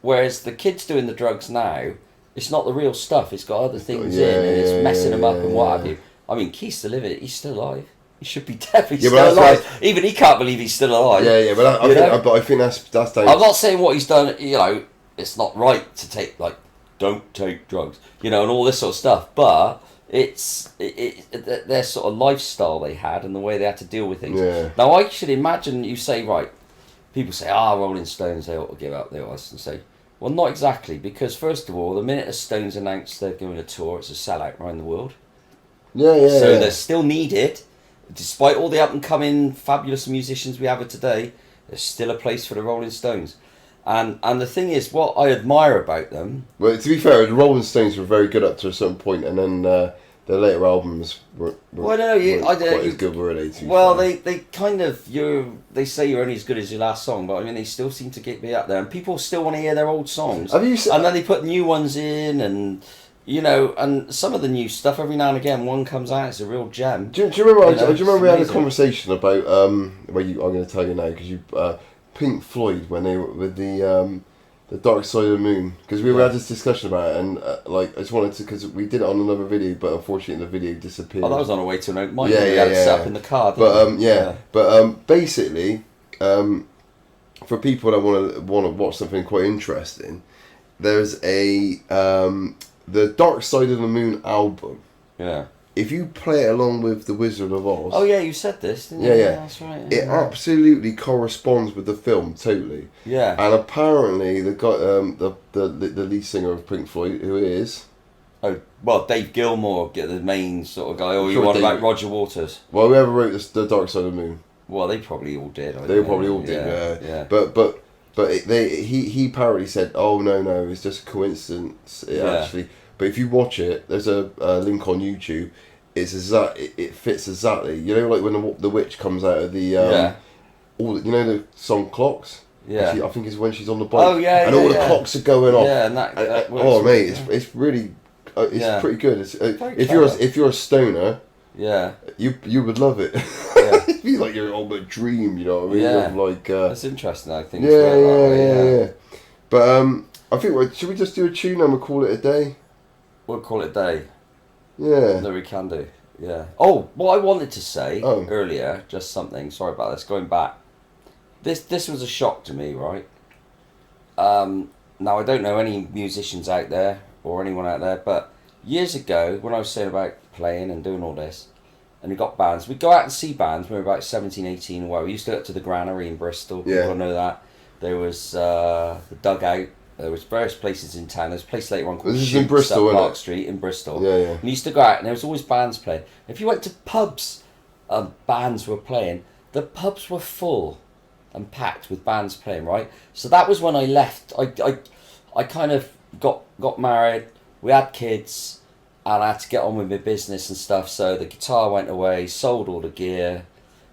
Whereas the kids doing the drugs now, it's not the real stuff. It's got other things in, and it's messing them up and what have you. I mean, Keith's still living. He's still alive. He should be definitely still alive. Right. Even he can't believe he's still alive. Yeah, but I think that's down. I'm not saying what he's done, it's not right to take, don't take drugs, and all this sort of stuff, but it's their sort of lifestyle they had and the way they had to deal with things. Yeah. Now, I should imagine you say, right, people say, Rolling Stones, they ought to give up their artists, and say, well, not exactly, because first of all, the minute the Stones announced they're doing a tour, it's a sellout around the world. Yeah. So they're still needed. Despite all the up-and-coming fabulous musicians we have today, there's still a place for the Rolling Stones. And the thing is, what I admire about them... Well, to be fair, the Rolling Stones were very good up to a certain point, and then their later albums weren't quite as good, were they? They kind of... They say you're only as good as your last song, but I mean, they still seem to get me up there, and people still want to hear their old songs. Have you seen... And then they put new ones in, and... and some of the new stuff, every now and again, one comes out, it's a real gem. Do you remember? Do you remember we had a amazing. conversation about I'm going to tell you now because Pink Floyd when they were with the Dark Side of the Moon, because we had this discussion about it, and I just wanted to, because we did it on another video, but unfortunately the video disappeared. Oh, that was on our way to an open mic. Yeah, We had it set up in the car. But basically, for people that want to watch something quite interesting, there's the Dark Side of the Moon album. Yeah. If you play it along with The Wizard of Oz... Oh, yeah, you said this, didn't you? Yeah. That's right. It absolutely corresponds with the film, totally. Yeah. And apparently, the guy, the lead singer of Pink Floyd, who is... Oh, well, Dave Gilmour, the main sort of guy. Or you Sure, want Dave- about Roger Waters? Well, whoever wrote the Dark Side of the Moon. Well, they probably all did. They probably all did, yeah. But he apparently said, oh, no, it's just a coincidence. Actually... But if you watch it, there's a link on YouTube. It's it fits exactly. Like when the witch comes out of the all the song Clocks. Yeah. I think it's when she's on the bike. Oh yeah. And all the clocks are going off. Yeah, and that works oh mate, yeah. it's really pretty good. It's, clever. if you're a stoner, yeah, you would love it. Yeah. It'd be like your ultimate dream. You know what I mean? Yeah. Of like. That's interesting. I think. Yeah. But I think should we just do a tune and we'll call it a day? We'll call it a day. Yeah. No, we can do. Yeah. Oh, what I wanted to say Oh. earlier, just something. Sorry about this. Going back, this was a shock to me, right? Now I don't know any musicians out there or anyone out there, but years ago when I was saying about playing and doing all this, and we got bands, we'd go out and see bands when we were about 17, 18. Well, we used to go up to the Granary in Bristol. Yeah. People know that. There was the Dugout. There was various places in town. There's a place later on called This is in Shoots Bristol, up isn't Park it? Street in Bristol. Yeah. And you used to go out and there was always bands playing. If you went to pubs, bands were playing. The pubs were full and packed with bands playing, right? So that was when I left. I kind of got married. We had kids, and I had to get on with my business and stuff. So the guitar went away, sold all the gear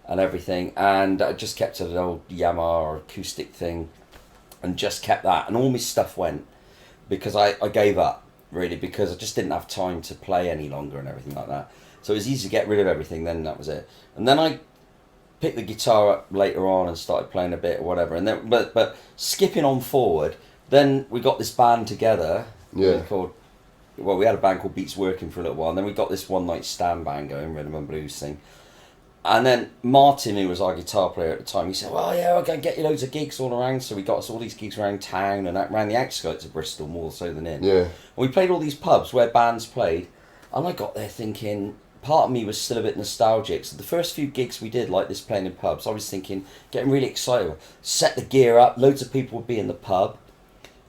and everything, and I just kept an old Yamaha or acoustic thing. And just kept that, and all my stuff went because I gave up really because I just didn't have time to play any longer and everything like that. So it was easy to get rid of everything. Then that was it. And then I picked the guitar up later on and started playing a bit or whatever. And then but skipping on forward, then we got this band together. Yeah. Called we had a band called Beats Working for a little while, and then we got this one night stand band going, rhythm and blues thing. And then Martin, who was our guitar player at the time, he said, well, yeah, we're going to get you loads of gigs all around. So we got us all these gigs around town and around the outskirts of Bristol, more so than in. Yeah. And we played all these pubs where bands played. And I got there thinking, part of me was still a bit nostalgic. So the first few gigs we did, like this playing in pubs, I was thinking, getting really excited. Set the gear up, loads of people would be in the pub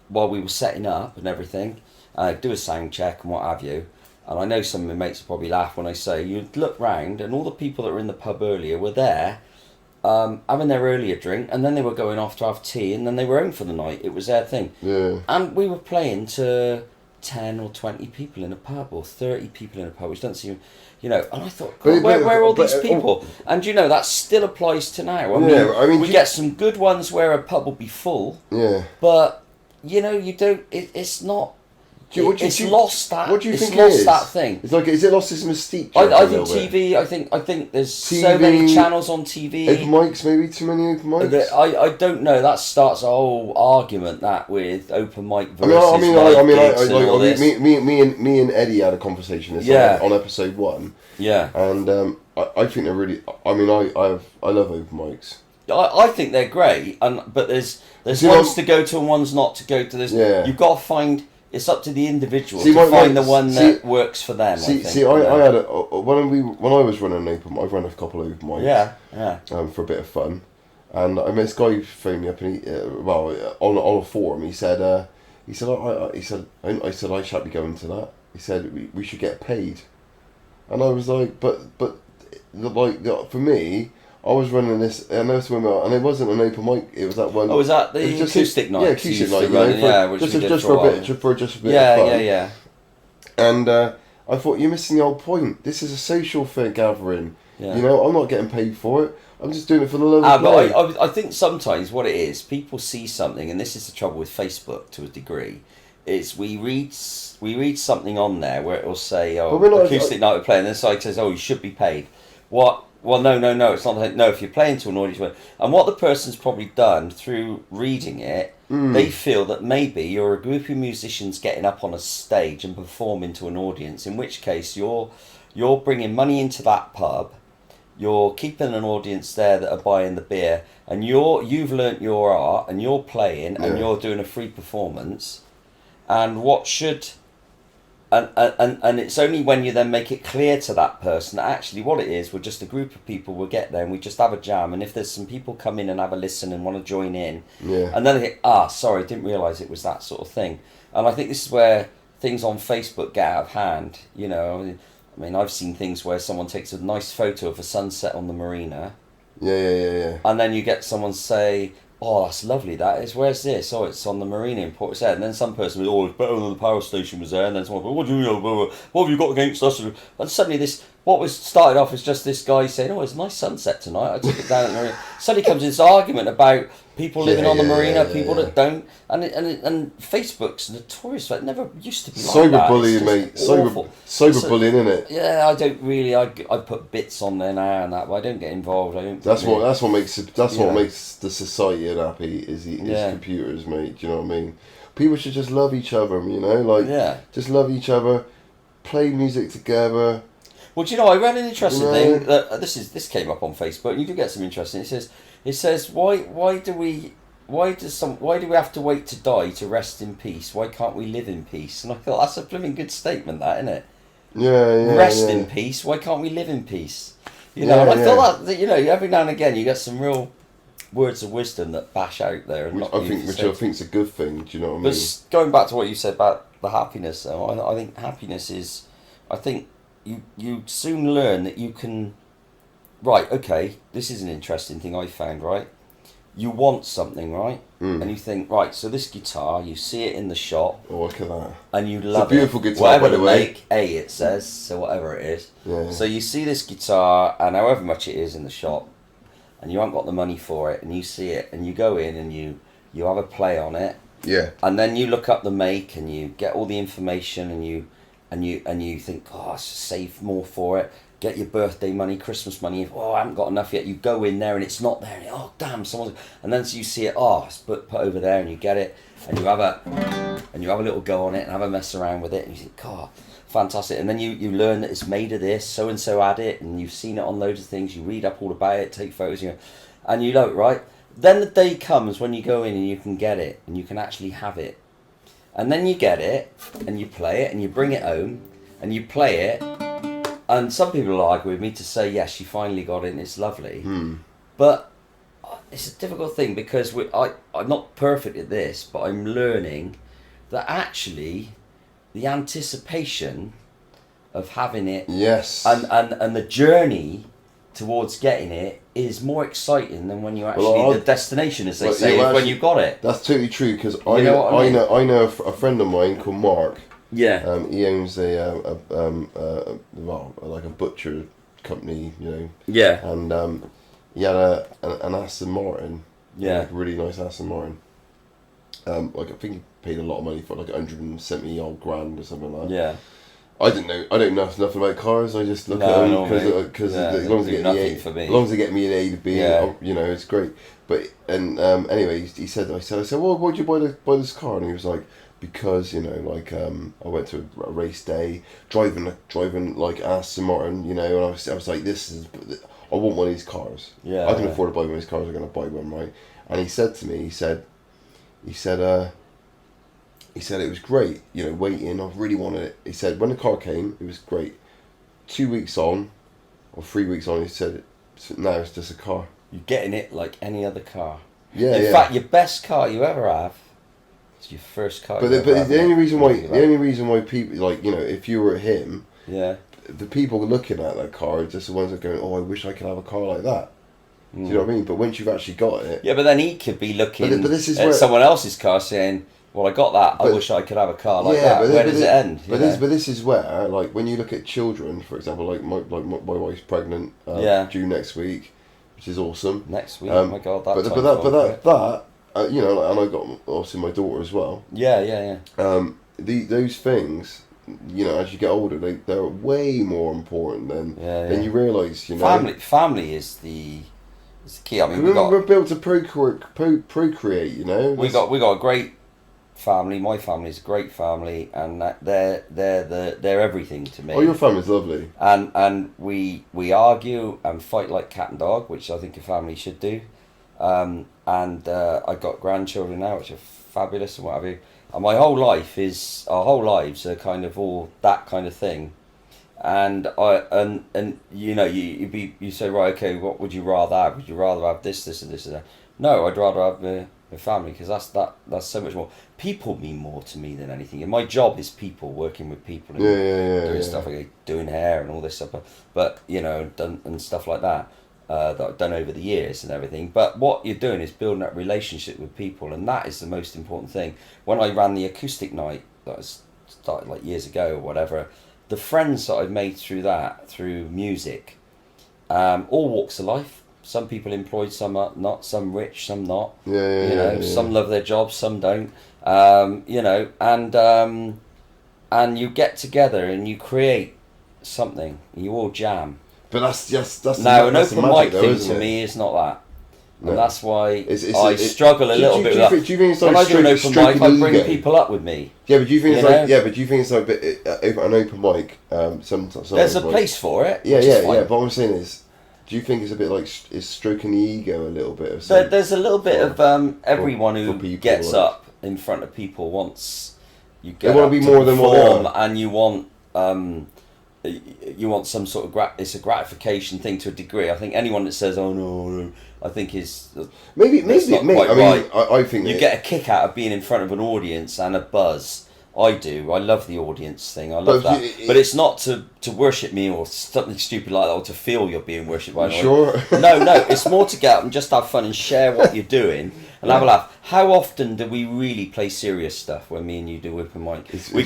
while we were setting up and everything. Do a sound check and what have you. And I know some of my mates will probably laugh when I say, you'd look round and all the people that were in the pub earlier were there having their earlier drink, and then they were going off to have tea, and then they were home for the night. It was their thing. Yeah. And we were playing to 10 or 20 people in a pub, or 30 people in a pub, which doesn't seem, and I thought, God, where are all these people? And that still applies to now. I mean, we get some good ones where a pub will be full. Yeah. But, you don't, it's not. It's lost that. What do you think it's lost is? that thing. It's like, is it lost its mystique? I think TV. I think there's so many channels on TV. Open mics, maybe too many open mics. I don't know. That starts a whole argument that with open mic versus me and Eddie had a conversation on episode 1. Yeah. And I think they're really. I love open mics. I think they're great, but there's ones to go to and ones not to go to. You've got to find. It's up to the individual to find the one that works for them. I had when I was running an open mic, I've run a couple of open mics. Yeah. For a bit of fun, and I met this guy who phoned me up, and he on a forum, he said I shan't be going to that. He said we should get paid, and I was like, but for me. I was running this, and it wasn't an open mic. It was that one. Oh, was that the acoustic night? Yeah, acoustic night. Just for a bit of fun. Yeah. And I thought, you're missing the whole point. This is a social gathering. Yeah. I'm not getting paid for it. I'm just doing it for the love of play. I think sometimes what it is, people see something, and this is the trouble with Facebook to a degree. Is we read something on there where it will say, acoustic night we're playing, and the site says, you should be paid. What? Well, no, it's not. No, if you're playing to an audience, and what the person's probably done through reading it, they feel that maybe you're a group of musicians getting up on a stage and performing to an audience. In which case, you're bringing money into that pub, you're keeping an audience there that are buying the beer, and you've learnt your art, and you're playing, and you're doing a free performance, and what should. And it's only when you then make it clear to that person that actually what it is, we're just a group of people, we'll get there and we just have a jam, and if there's some people come in and have a listen and want to join in, and then they think, sorry, I didn't realise it was that sort of thing. And I think this is where things on Facebook get out of hand, I mean, I've seen things where someone takes a nice photo of a sunset on the marina. Yeah. And then you get someone say, that's lovely, that is. Where's this? It's on the marina in Portishead. And then some person was, it's better than the power station was there. And then someone goes, what do you know? What have you got against us? And suddenly what was started off as just this guy saying, it's a nice sunset tonight. I took it down at the marina. Suddenly comes this argument about people living on the marina, people that don't. And Facebook's notorious for it. It never used to be like that. Cyberbullying, mate. Cyberbullying, isn't it? Yeah, I don't really. I put bits on there now and that, but I don't get involved. That's what makes the society unhappy is computers, mate. Do you know what I mean? People should just love each other, just love each other, play music together. Well, do you know, I read an interesting thing. This came up on Facebook. You do get some interesting. It says why do we have to wait to die to rest in peace? Why can't we live in peace? And I thought that's a blooming good statement, that, isn't it? Yeah. Rest in peace. Why can't we live in peace? And I thought that every now and again you get some real words of wisdom that bash out there, and which I think is a good thing. Do you know what I mean? But going back to what you said about the happiness, though, I think happiness is. I think you soon learn that you can. Right, okay, this is an interesting thing I found, right? You want something, right? And you think, right, so this guitar, you see it in the shop. Oh, look at that. And you love it. It's a beautiful guitar, whatever by the way. Make, it says, so whatever it is. Yeah. So you see this guitar, and however much it is in the shop, and you haven't got the money for it, and you see it, and you go in, and you have a play on it. Yeah. And then you look up the make, and you get all the information, and you think, I should save more for it. get your birthday money, Christmas money. Oh, I haven't got enough yet. You go in there and it's not there. And oh, damn, someone's. And then so you see it. Oh, it's put over there, and you get it, and you have a little go on it and have a mess around with it, and you think, God, fantastic. And then you learn that it's made of this. So and so had it, and you've seen it on loads of things. You read up all about it, take photos, and you know, right. Then the day comes when you go in and you can get it, and you can actually have it. And then you get it, and you play it, and you bring it home, and you play it. And some people will argue with me to say, yes, you finally got it and it's lovely. But it's a difficult thing because I'm not perfect at this, but I'm learning that actually the anticipation of having it and the journey towards getting it is more exciting than when you actually, the destination, as they say, is when you got it. That's totally true, because I know a friend of mine called Mark. Yeah. He owns like a butcher company, you know. Yeah. And he had an Aston Martin. Yeah. Like a really nice Aston Martin. Like I think he paid a lot of money for it, like 170 odd grand or something like that. Yeah. I don't know nothing about cars. I just look at them because as long as they get me an A to B, you know, it's great. But anyway, I said, well, why'd you buy this car? And he was like, because, you know, like I went to a race day, driving like Aston Martin, you know, and I was like, I want one of these cars. Yeah. I can afford to buy one of these cars. I'm going to buy one, right? And he said to me, he said it was great, you know, waiting. I really wanted it. He said when the car came, it was great. 2 weeks on, or 3 weeks on, he said, now it's just a car. You're getting it like any other car. Yeah. In fact, your best car you ever have. It's your first car. But the only reason why people, like, you know, if you were him, the people looking at that car are just the ones that are going, oh, I wish I could have a car like that. Do you know what I mean? But once you've actually got it, but then he could be looking but this is at someone else's car saying, well, I got that. I wish I could have a car like that. Where does it end? But this is where, like, when you look at children, for example, like my wife's pregnant, due next week, which is awesome. Next week, oh my God, that. You know, like, and I got obviously my daughter as well. Yeah. Those things, you know, as you get older, they're way more important than you realise. You know, family is the key. I mean, we're built to procreate. You know, we got a great family. My family is a great family, and they're everything to me. Oh, your family's lovely. And we argue and fight like cat and dog, which I think a family should do. And I've got grandchildren now, which are fabulous and what have you. And our whole lives are kind of all that kind of thing. And you know, you say, right, okay, what would you rather have? Would you rather have this and this and that? No, I'd rather have my family, because that's so much more. People mean more to me than anything. And my job is people, working with people and doing stuff like doing hair and all this stuff. But you know, and stuff like that. That I've done over the years and everything. But what you're doing is building that relationship with people, and that is the most important thing. When I ran the acoustic night that I started like years ago or whatever, the friends that I've made through music, all walks of life. Some people employed, some are not, some rich, some not. Some love their jobs, some don't. You know, and you get together and you create something. You all jam. But that's an open mic thing to me is not that. And that's why I struggle a little bit with that. Do you think it's like when I do an open mic, I bring people up with me. Yeah, but do you think it's like an open mic? There's a place for it. Yeah. But what I'm saying is, do you think it's a bit like is stroking the ego a little bit of something? There's a little bit of everyone who gets up in front of people wants you get up to perform, and you want some sort of it's a gratification thing to a degree. I think anyone that says, "Oh no," I think is maybe not quite right. I think you get a kick out of being in front of an audience and a buzz. I do. I love the audience thing. I love that. But it's not to worship me or something stupid like that, or to feel you're being worshipped by anyone. Sure. No. It's more to get up and just have fun and share what you're doing and have a laugh. How often do we really play serious stuff when me and you do open mic? We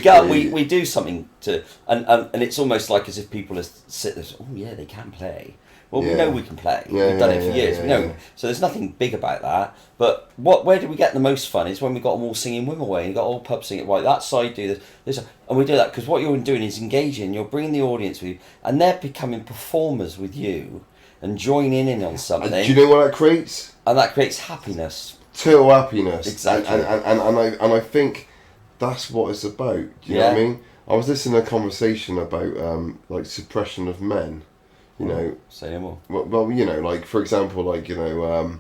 do something to, and it's almost like as if people are sit there, oh yeah, they can play. Well, we Yeah. know we can play. Yeah, We've done yeah, it for yeah, years. yeah, We know. yeah. So there's nothing big about that. But where do we get the most fun is when we got them all singing Women Away, and you got all pubs singing, right, that side do this, and we do that because what you're doing is engaging. You're bringing the audience with you, and they're becoming performers with you, and joining in on something. And do you know what that creates? And that creates happiness. Total happiness. Exactly. And I think that's what it's about. Do you know what I mean? I was listening to a conversation about like suppression of men. You know. Say no more. Well, you know, like for example, like you know,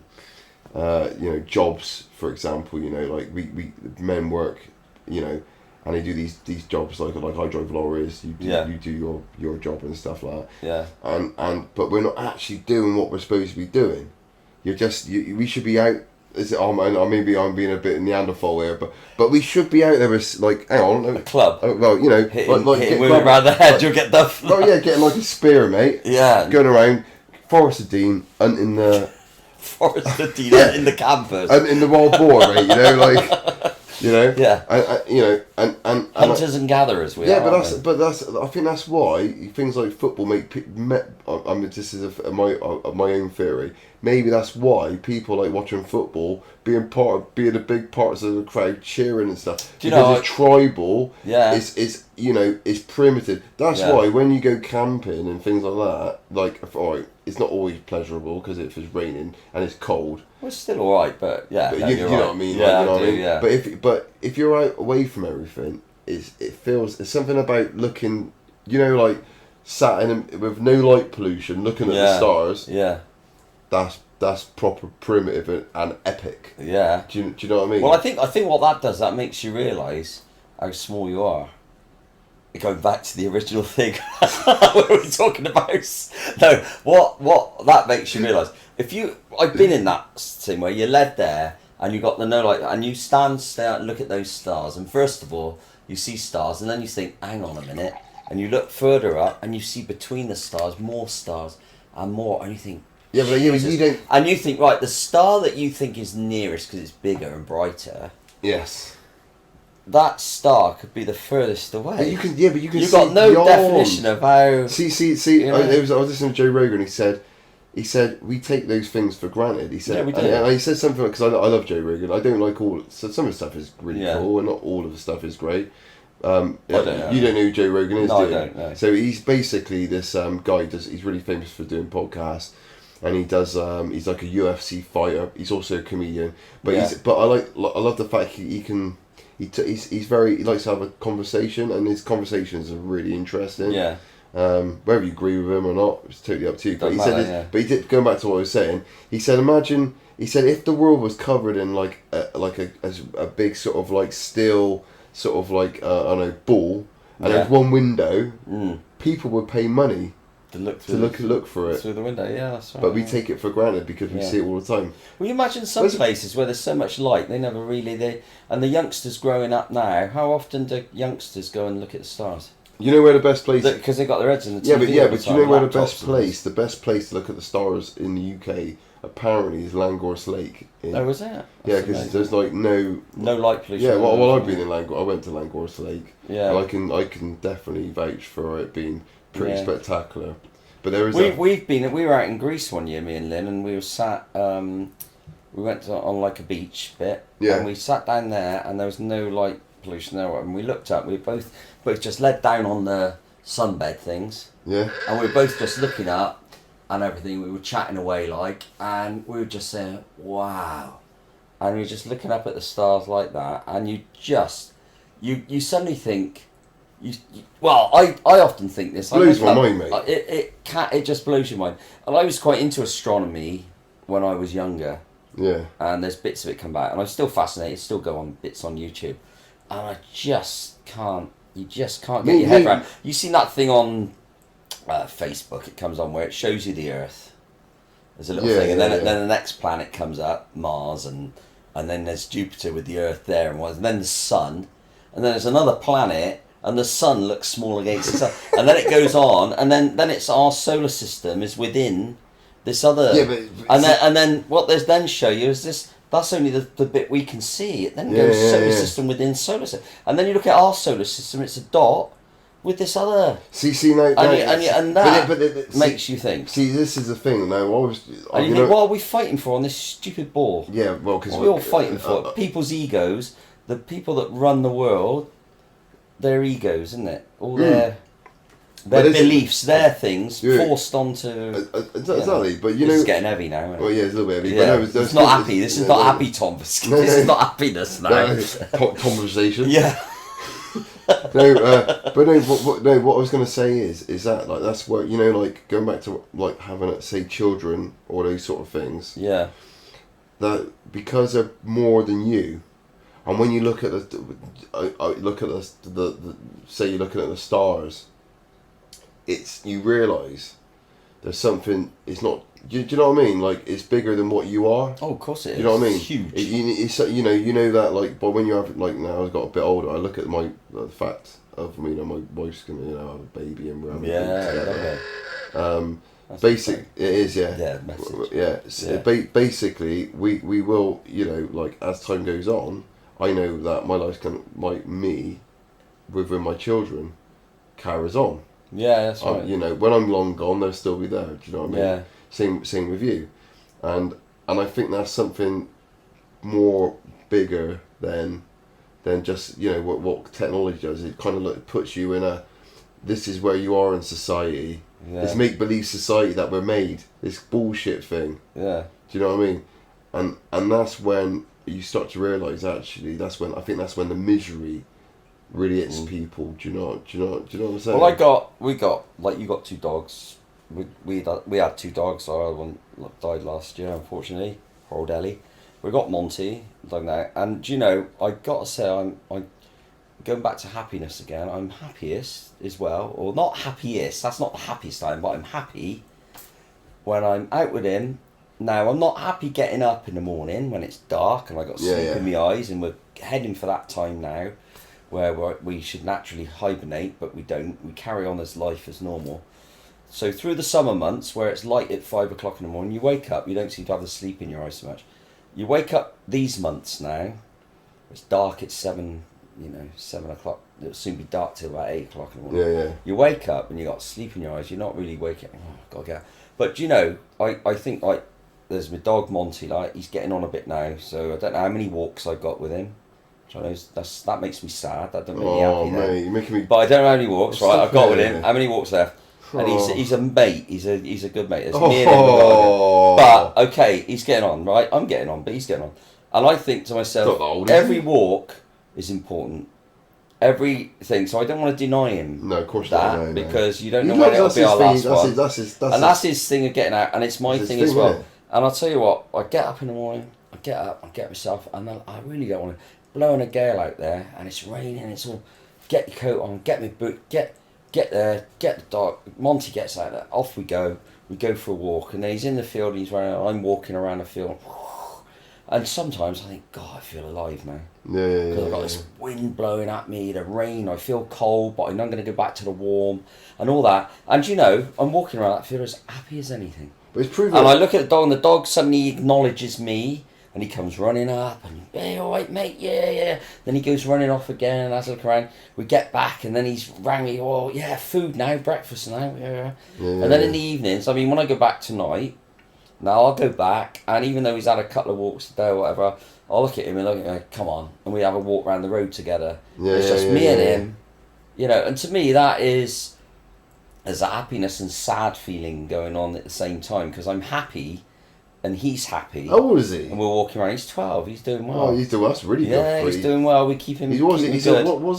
jobs. For example, you know, like we men work, you know, and they do these jobs like I drive lorries. You do your job and stuff like that. Yeah. And but we're not actually doing what we're supposed to be doing. You're just we should be out. Maybe I'm being a bit Neanderthal here, but we should be out there with like hang on A club. Well, you know, Hitting women around the head, you'll get the. Oh yeah, getting like a spear, mate. Yeah. Going around Forest of Dean, hunting the Forest of Dean in the campus. hunting the wild boar, mate. You know, like you know. Yeah. You know, and Hunters and gatherers. We are, but that's I think that's why things like football make. I mean, this is my own theory. Maybe that's why people like watching football, being a big part of the crowd, cheering and stuff. Do you know? It's tribal. Yeah. It's you know it's primitive. That's why when you go camping and things like that, like alright, it's not always pleasurable because if it's raining and it's cold. Well, it's still alright, but yeah. But no, you you're know right. what I mean? Yeah, Like, you know I what I do, mean? yeah. But if you're out away from everything, it feels it's something about looking. You know, like sat with no light pollution, looking at the stars. Yeah. That's proper primitive and epic. Yeah. Do you know what I mean? Well, I think what that does, that makes you realise how small you are. Going back to the original thing, what were we talking about? No, what that makes you realise. I've been in that scene where you're led there and you got the no light, and you stand there and look at those stars, and first of all you see stars, and then you think, hang on a minute, and you look further up and you see between the stars and more, and you think. Yeah, but you don't. And you think, right, the star that you think is nearest because it's bigger and brighter. Yes. That star could be the furthest away. But you can. Yeah, but you can. You've see got no beyond. definition of how. See. You know? I was listening to Joe Rogan. He said we take those things for granted. He said, Yeah, we do. and he said something because I love Joe Rogan. I don't like so some of the stuff is really Yeah. cool, and not all of the stuff is great. don't know. You don't know who Joe Rogan is, No, do I you? don't know. So he's basically this guy. He's really famous for doing podcasts, and he does. He's like a UFC fighter. He's also a comedian, but I love the fact he can. He likes to have a conversation, and his conversations are really interesting. Yeah. Whether you agree with him or not, it's totally up to you. But Doesn't he said, matter, this, yeah. but he did going back to what I was saying. He said, imagine. He said, if the world was covered in like a big sort of like steel sort of like I don't know ball, and there's one window, people would pay money To look for it. through the window. Yeah, that's right. But we take it for granted because we see it all the time. Well, you imagine some places where there's so much light, they never really and the youngsters growing up now. How often do youngsters go and look at the stars? You know where the best place? Because they got their heads in the TV. But you know where the best laptops place? The best place to look at the stars in the UK apparently is Langorse Lake. Oh, was it? Yeah, because there's like no light pollution. Yeah, well, I've been in Langorse. I went to Langorse Lake. Yeah. And I can definitely vouch for it being pretty spectacular. But there is we were out in Greece one year, me and Lynn, and we were sat. We went on like a beach bit, and we sat down there, and there was no light pollution there. And we looked up. We both just led down on the sunbed things. Yeah. And we were both just looking up and everything. We were chatting away and we were just saying, "Wow," and we were just looking up at the stars like that, and you suddenly think. I often think this. Blows my mind, mate. It just blows your mind. And I was quite into astronomy when I was younger. Yeah. And there's bits of it come back, and I'm still fascinated. Still go on bits on YouTube, and I just can't. You just can't get your head around. You seen that thing on Facebook? It comes on where it shows you the Earth. There's a little thing, and then the next planet comes up, Mars, and then there's Jupiter with the Earth there, and then the Sun, and then there's another planet. And the sun looks small against the sun, and then it goes on, and then it's our solar system is within this other. Yeah, but and then what they then show you is this. That's only the bit we can see. It then goes solar system within solar system, and then you look at our solar system. It's a dot, with this other? See, no, And that makes you think. See, this is the thing. Now, And you think, what are we fighting for on this stupid ball? Yeah, well, because we're all fighting for people's egos. The people that run the world, their egos, isn't it? All their beliefs, their things forced onto. Exactly, but this is getting heavy now. Well, yeah, it's a little bit heavy. Yeah, but no, it's not happy. This is not happy, Tom. This is not happiness now. Conversation. Yeah. What I was going to say is that like that's where like going back to like having say children or those sort of things. Yeah. That because they're more than you, and when you look at the say you're looking at the stars, you realise there's something. It's not. Do you know what I mean? Like it's bigger than what you are. Oh, of course it is. You know what I mean? It's huge. It's you know that like, but when you have like now I've got a bit older, I look at the fact of my wife's gonna have a baby and we're having a basic it is basically we will like as time goes on, I know that my life's me within my children carries on. Yeah, that's right. When I'm long gone, they'll still be there. Do you know what I mean? Yeah. Same with you, and I think that's something more bigger than just what technology does. It kind of puts you in this is where you are in society. Yeah. This make believe society that we're made. This bullshit thing. Yeah. Do you know what I mean? And that's when you start to realise actually that's when the misery really hits people. Do you know what I'm saying? Well, we got like you got 2 dogs. We had 2 dogs. Our other one died last year, unfortunately. Poor old Ellie. We got Monty, like that. And I gotta say, I'm going back to happiness again. I'm happiest as well, or not happiest. That's not the happiest time, but I'm happy when I'm out with him. Now I'm not happy getting up in the morning when it's dark and I got sleep in my eyes, and we're heading for that time now, where we should naturally hibernate, but we don't. We carry on as life as normal. So through the summer months, where it's light at 5 o'clock in the morning, you wake up. You don't seem to have the sleep in your eyes so much. You wake up these months now. It's dark at 7 o'clock. It'll soon be dark till about 8 o'clock in the morning. Yeah. You wake up and you got sleep in your eyes. You're not really waking up. Oh, gotta get up. But I think like there's my dog Monty. Like he's getting on a bit now. So I don't know how many walks I got with him. That makes me sad. I don't really happy now. Mate, you're making me. But I don't know how many walks. Right, I've got with him. How many walks left? And he's a mate. He's a good mate. It's me and him. But okay, he's getting on. Right, I'm getting on, but he's getting on. And I think to myself, every walk is important. Everything. So I don't want to deny him. No, of course that not. No, because you don't know when it'll be our last one. That's his thing of getting out, and it's my thing as well. And I'll tell you what, I get up in the morning. I get up, I get myself, and I really don't want to. Blowing a gale out there, and it's raining. It's all. Get your coat on. Get my boot. Get there. Get the dog. Monty gets out there. Off we go. We go for a walk, and then he's in the field. And he's running. I'm walking around the field, and sometimes I think, God, I feel alive now. Yeah. Because I've got this wind blowing at me, the rain. I feel cold, but I'm not going to go back to the warm, and all that. And I'm walking around that field as happy as anything. But it's proven. And I look at the dog, and the dog suddenly acknowledges me. And he comes running up and, hey, all right, mate, yeah. Then he goes running off again, and as I look around, we get back, and then he's rang me, oh, yeah, food now, breakfast now, yeah. And then in the evenings, when I go back tonight, now I'll go back, and even though he's had a couple of walks a day or whatever, I'll look at him and look at him, come on, and we have a walk around the road together. It's just me and him, and to me that is, there's a happiness and sad feeling going on at the same time, because I'm happy, and he's happy. How old is he? And we're walking around. He's 12. He's doing well. Oh, he's doing well. That's really good. Yeah, he's doing well. We keep him. What was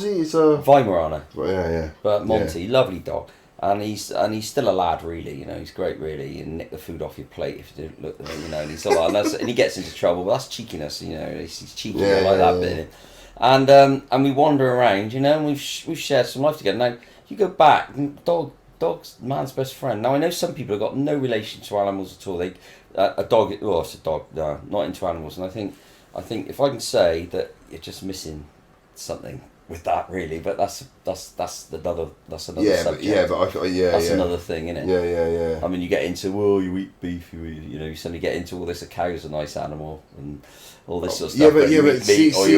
he? He's a Weimaraner. Yeah. But Monty, lovely dog, and he's still a lad, really. He's great, really. And nick the food off your plate if you don't look. And he's all and he gets into trouble. But that's cheekiness. He's cheeky like that bit. And we wander around. And we've shared some life together. Now you go back. Dog's man's best friend. Now I know some people have got no relation to animals at all. A dog. Oh, it's a dog. No, not into animals. And I think if I can say that you're just missing something with that, really. But that's another subject. That's another thing, isn't it? Yeah. You get into you eat beef. You suddenly get into all this. A cow's a nice animal and all this sort of stuff. You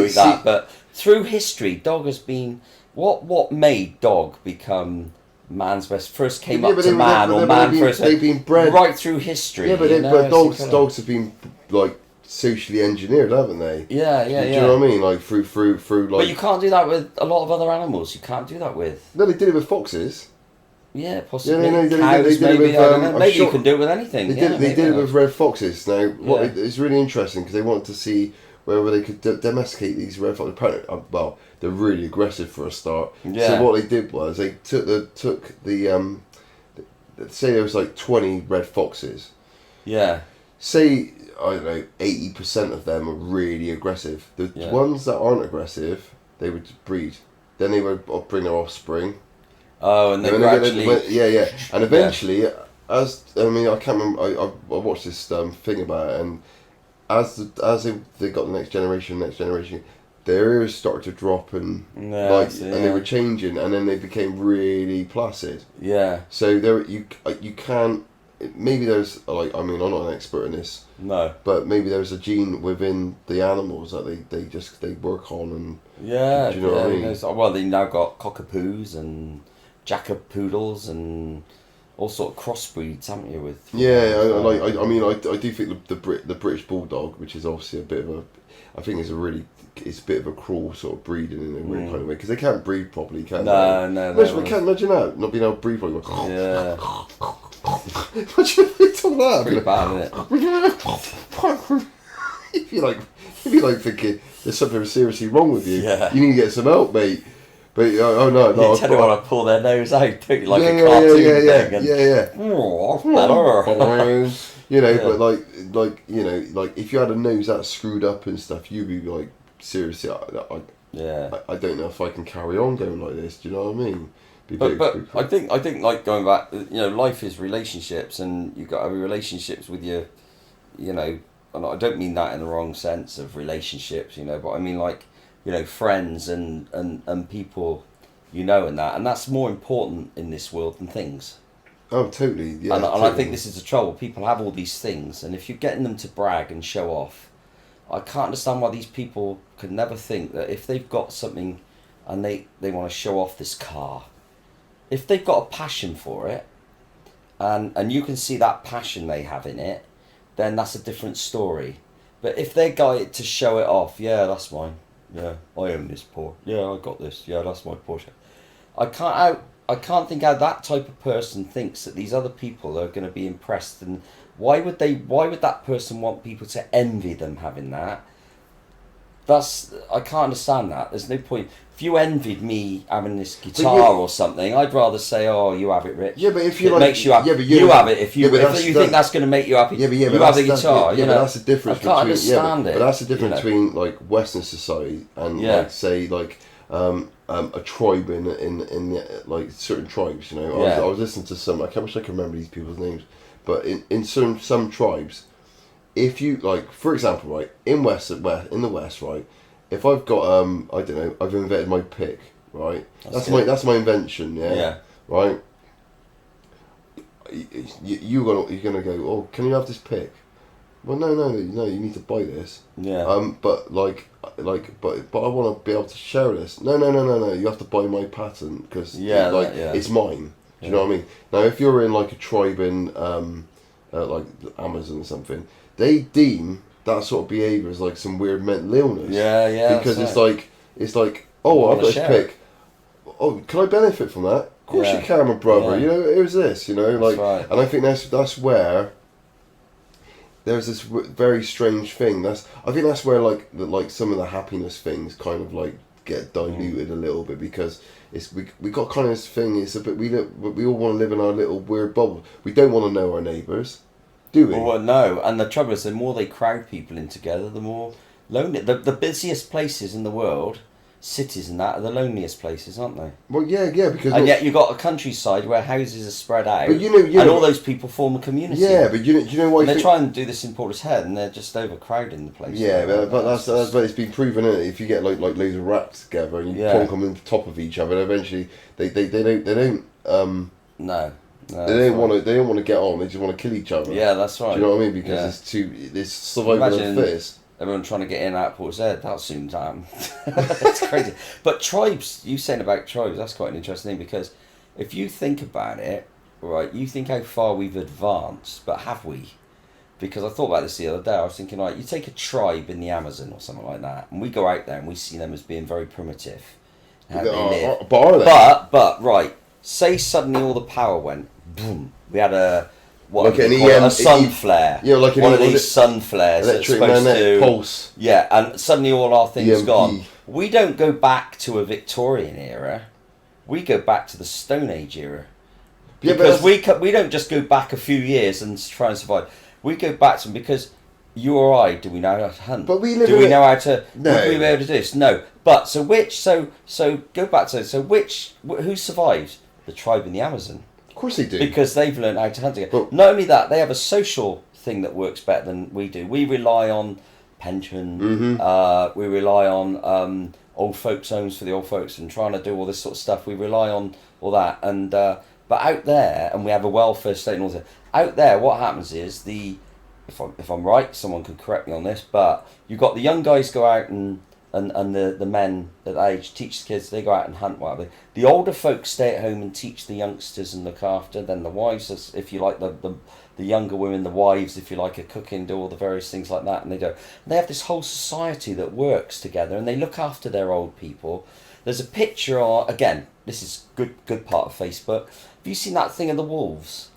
eat that. But through history, dog has been. What made dog become man's best? First came up but to they- man, or they've man been- first. they've been bred. right through history. Yeah, but, you know, but it's incredible. dogs have been like socially engineered, haven't they? Yeah, Do you know what I mean? Like through like. But you can't do that with a lot of other animals. You can't do that with. No, they did it with foxes. Yeah, possibly. Yeah, they did Cows, it maybe. with, I don't know. I'm Maybe you sure- can do it with anything. They did it with red foxes. Now, Yeah. it's really interesting because they wanted to see whether they could domesticate these red foxes. Apparently, well, they're really aggressive for a start. Yeah. So what they did was they took the say there was like 20 red foxes. Yeah. Say, I don't know, 80% of them are really aggressive. The Yeah. ones that aren't aggressive, they would breed. Then they would bring their offspring. Oh, and then gradually. Yeah. And eventually, I can't remember. I watched this thing about it, and as they got the next generation, their ears started to drop, and Yeah, and they were changing, and then they became really placid. Yeah. So there, you can't. Maybe there's I'm not an expert in this, No. but maybe there's a gene within the animals that they work on, and Yeah. do you know what I mean? Well, they now got cockapoos and jackapoodles and all sort of crossbreeds, haven't you? With I do think the British Bulldog, which is obviously it's a bit of a cruel sort of breeding in a weird kind of way, because they can't breathe properly, can they? No. Imagine that, not being able to breathe properly. Yeah. Imagine if they told that. Pretty bad, isn't it? If you're like thinking there's something seriously wrong with you, Yeah. you need to get some help, mate. But no, You tend to want to pull their nose out, don't you? Like yeah, a cartoon thing. And, yeah. Oh, better. You know, Yeah. but like if you had a nose that screwed up and stuff, you'd be like, seriously, I don't know if I can carry on going like this. Do you know what I mean? But I think like going back, life is relationships, and you've got to have relationships with your, and I don't mean that in the wrong sense of relationships, but I mean like, friends and people, and that, and that's more important in this world than things. Oh, totally. Yeah. And totally. I think this is the trouble. People have all these things, and if you're getting them to brag and show off, I can't understand why these people could never think that if they've got something and they want to show off this car, if they've got a passion for it, and you can see that passion they have in it, then that's a different story. But if they got it to show it off, yeah, that's mine. Yeah, I own this Porsche. Yeah, I got this. Yeah, that's my Porsche. I can't think how that type of person thinks that these other people are going to be impressed, and why would that person want people to envy them having that? I can't understand that. There's no point. If you envied me having this guitar or something, I'd rather say, "Oh, you have it, Rich." Yeah, but if you it makes you happy. You have it. If you think that's going to make you happy, you have the guitar. But that's the difference. I can't understand it. But that's the difference between like Western society and like say like a tribe in like certain tribes. I was listening to some. I wish I can remember these people's names, but in some tribes, if you like, for example, right in the West, right. If I've got I don't know, I've invented my pick, right? That's my invention, yeah. Yeah. Right. You're gonna go. Oh, can you have this pick? Well, no. You need to buy this. Yeah. But I want to be able to share this. No. You have to buy my patent because it's mine. Do you know what I mean? Now, if you're in like a tribe in like Amazon or something, they deem that sort of behaviour is like some weird mental illness. Yeah. Because it's like, oh, I've got this pick. Oh, can I benefit from that? Of course you can, my brother. Yeah. Here's this. And I think that's where there's this very strange thing. I think that's where like some of the happiness things kind of like get diluted a little bit, because we got kind of this thing. It's a bit we all want to live in our little weird bubble. We don't want to know our neighbours. Do we? Well, no, and the trouble is, the more they crowd people in together, the more lonely. The busiest places in the world, cities and that, are the loneliest places, aren't they? Well, yeah, because... And yet you've got a countryside where houses are spread out, but and all those people form a community. Yeah, but you know why... And they try and do this in Portishead, and they're just overcrowding the place. Yeah, but it's been proven, isn't it? If you get like loads of rats together and you plonk them on top of each other, eventually they don't No. They don't want to get on. They just want to kill each other. Yeah, that's right. Do you know what I mean? Because it's survival of the fittest. everyone trying to get in and out of Portishead. That'll soon happen. That's crazy. But tribes, you saying about tribes, that's quite an interesting thing, because if you think about it, right, you think how far we've advanced, but have we? Because I thought about this the other day. I was thinking, like, you take a tribe in the Amazon or something like that, and we go out there and we see them as being very primitive. How they live. But are they? But right, say suddenly all the power went, boom. We had a Like a sun flare. Yeah, like one of these sun flares that's supposed to pulse. Yeah, and suddenly all our things EMP. gone. We don't go back to a Victorian era. We go back to the Stone Age era. Yeah, Because we don't just go back a few years and try and survive. We go back to them because you or I, do we know how to hunt? But we live do in we a- know how to? No. Would we be able to do this? No. But so go back to who survives? The tribe in the Amazon. Of course they do. Because they've learned how to hunt together. But- Not only that, they have a social thing that works better than we do. We rely on pension. Mm-hmm. We rely on old folks' homes for the old folks and trying to do all this sort of stuff. We rely on all that. And but out there, and we have a welfare state and all that. Out there, what happens is if I'm right, someone could correct me on this, but you've got the young guys go out and the men at that age teach the kids, they go out and hunt, whatever. The older folks stay at home and teach the youngsters and look after. Then the wives, if you like, the younger women, the wives, if you like, are cooking, do all the various things like that, and they do. And they have this whole society that works together, and they look after their old people. There's a picture, again, this is good part of Facebook. Have you seen that thing of the wolves?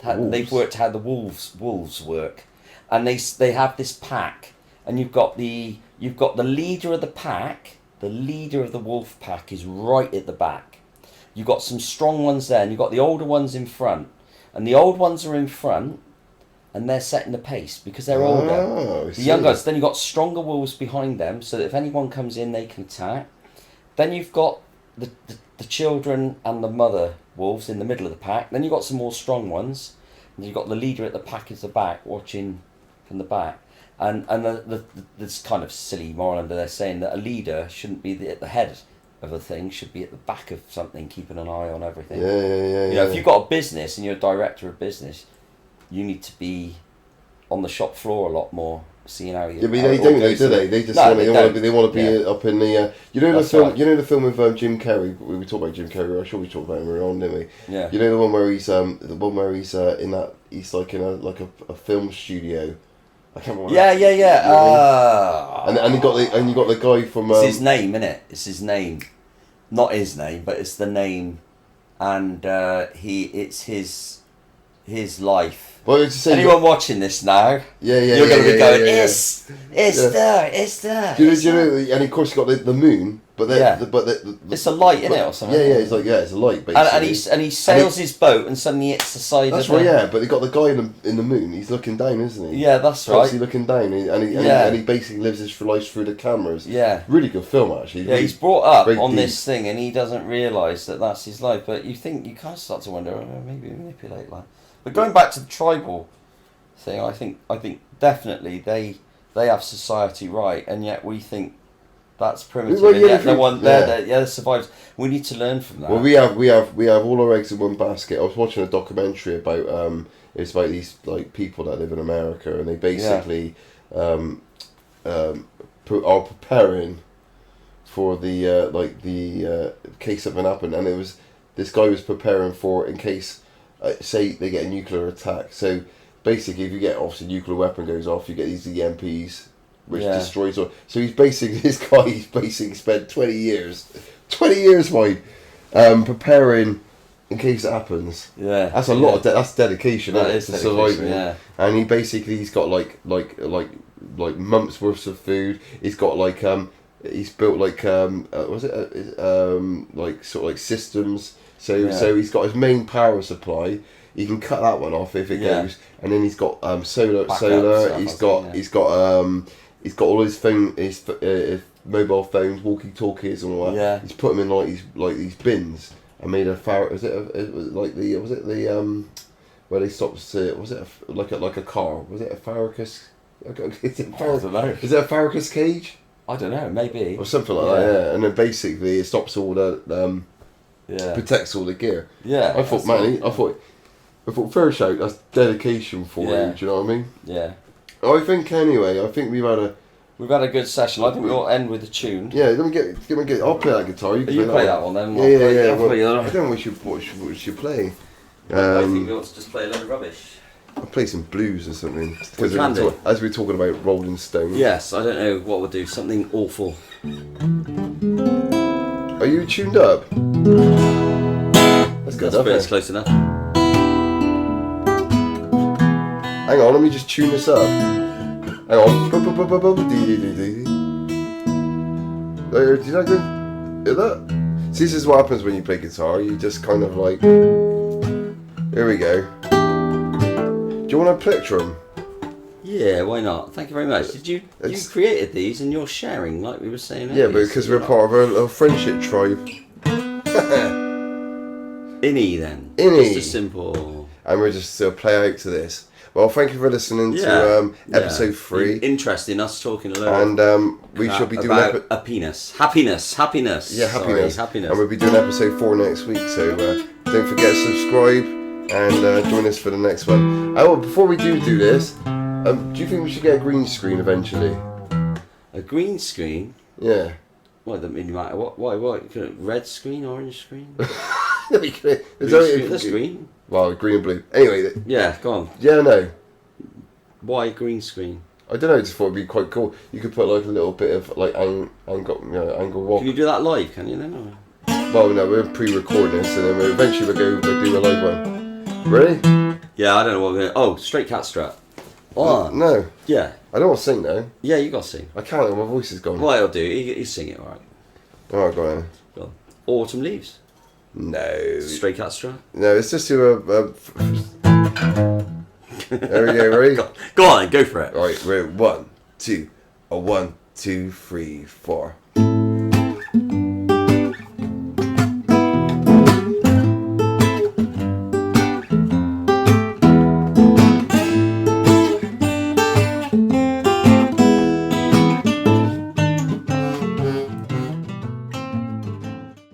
They've worked how the wolves work, and they have this pack, and you've got the leader of the pack. The leader of the wolf pack is right at the back. You've got some strong ones there, and you've got the older ones in front, and the old ones are in front, and they're setting the pace because they're older. The young guys. Then you've got stronger wolves behind them, so that if anyone comes in, they can attack. Then you've got the children and the mother wolves in the middle of the pack. Then you've got some more strong ones. And you've got the leader at the pack at the back, watching from the back. And this kind of silly moral under there saying that a leader shouldn't be at the head of a thing, should be at the back of something, keeping an eye on everything. Yeah. You know, if you've got a business and you're a director of business, you need to be on the shop floor a lot more, seeing how you. Yeah, but they don't, do they? They just want to be up in the. You know the film. Right. You know the film with Jim Carrey. We talked about Jim Carrey. I'm sure we talked about him earlier on, didn't we? Yeah. You know the one where he's in that, he's like in a film studio. I can't remember. Yeah. And you got the guy from. It's his name, innit? It's his name, not his name, but it's the name, and it's his life. Well, it's anyone watching this now? You're going to be going, it's there. Do you know? And of course, you got the moon, but it's a light, isn't it, or something? Yeah. It's like it's a light, basically. And he sails his boat, and suddenly hits the side. That's right. Yeah, but they got the guy in the moon. He's looking down, isn't he? Yeah, that's right. He's looking down, and he basically lives his life through the cameras. Yeah, really good film actually. Yeah, he's brought up on this thing, and he doesn't realise that that's his life. But you kind of start to wonder, maybe manipulate life. But going back to the tribal thing, I think definitely they have society right, and yet we think that's primitive. Well, and yet the one there survives. We need to learn from that. Well, we have all our eggs in one basket. I was watching a documentary about it's about these like people that live in America, and they basically are preparing for the case something happened, and it was this guy was preparing for in case. Say they get a nuclear attack. So basically, if you get obviously a nuclear weapon goes off, you get these EMPs, which destroys all. So this guy spent 20 years, mind, preparing in case it happens. Yeah, that's a lot of that's dedication. That is dedication, surviving. Yeah, and he's got like months worth of food. He's got he's built like systems. So he's got his main power supply. He can cut that one off if it goes, and then he's got solar. He's got all his mobile phones, walkie talkies, and all that. Yeah. He's put them in these bins and made a where they stopped? Like a car? Was it a Farragus? I don't know. Is it a Farragus cage? I don't know. Maybe or something like that. Yeah, and then basically it stops all the. Protects all the gear. Yeah. I thought fair shout, that's dedication for you, do you know what I mean? Yeah. I think we've had We've had a good session. I think we'll end with a tune. Yeah, let me get. I'll play that guitar. You play that one then. Yeah. Well, I don't know what you should play. I think we ought to just play a load of rubbish. I'll play some blues or something. We can do. As we're talking about Rolling Stones. Yes, I don't know what we'll do. Something awful. Are you tuned up? That's good. That's close enough. Hang on, let me just tune this up. Hang on. Did I go? Hear that? See, this is what happens when you play guitar. You just kind of like. Here we go. Do you want a plectrum? Yeah, why not? Thank you very much. You created these and you're sharing, like we were saying earlier. Yeah, but because we're part of a friendship tribe. Innie then. Innie. Just a simple. And we're just play out to this. Well, thank you for listening to episode 3. Interesting, us talking a lot. And we shall be doing a penis. Happiness. Yeah, happiness. Sorry, happiness. And we'll be doing episode 4 next week. So don't forget to subscribe and join us for the next one. Oh, before we do this, do you think we should get a green screen eventually? A green screen? Yeah. What doesn't really matter. Why? Red screen, orange screen? That's green. Well, green and blue. Anyway. Yeah, go on. Yeah, no. Why green screen? I don't know. I just thought it'd be quite cool. You could put like a little bit of like angle walk. Can you do that live? Can you then? Or? Well, no, we're pre-recording this, and then eventually we'll do a live one. Ready? Yeah, I don't know what we're gonna. Oh, straight cat strut. Oh no. Yeah. I don't want to sing though. Yeah, you got to sing. I can't. My voice is gone. Well, I'll do. You sing it, all right. All right, go on. Go on. Autumn leaves. No. Stray cat strut. No, it's just to There we go. Ready? Go on, go for it. All right, we're 1, 2, 1, 2, 3, 4.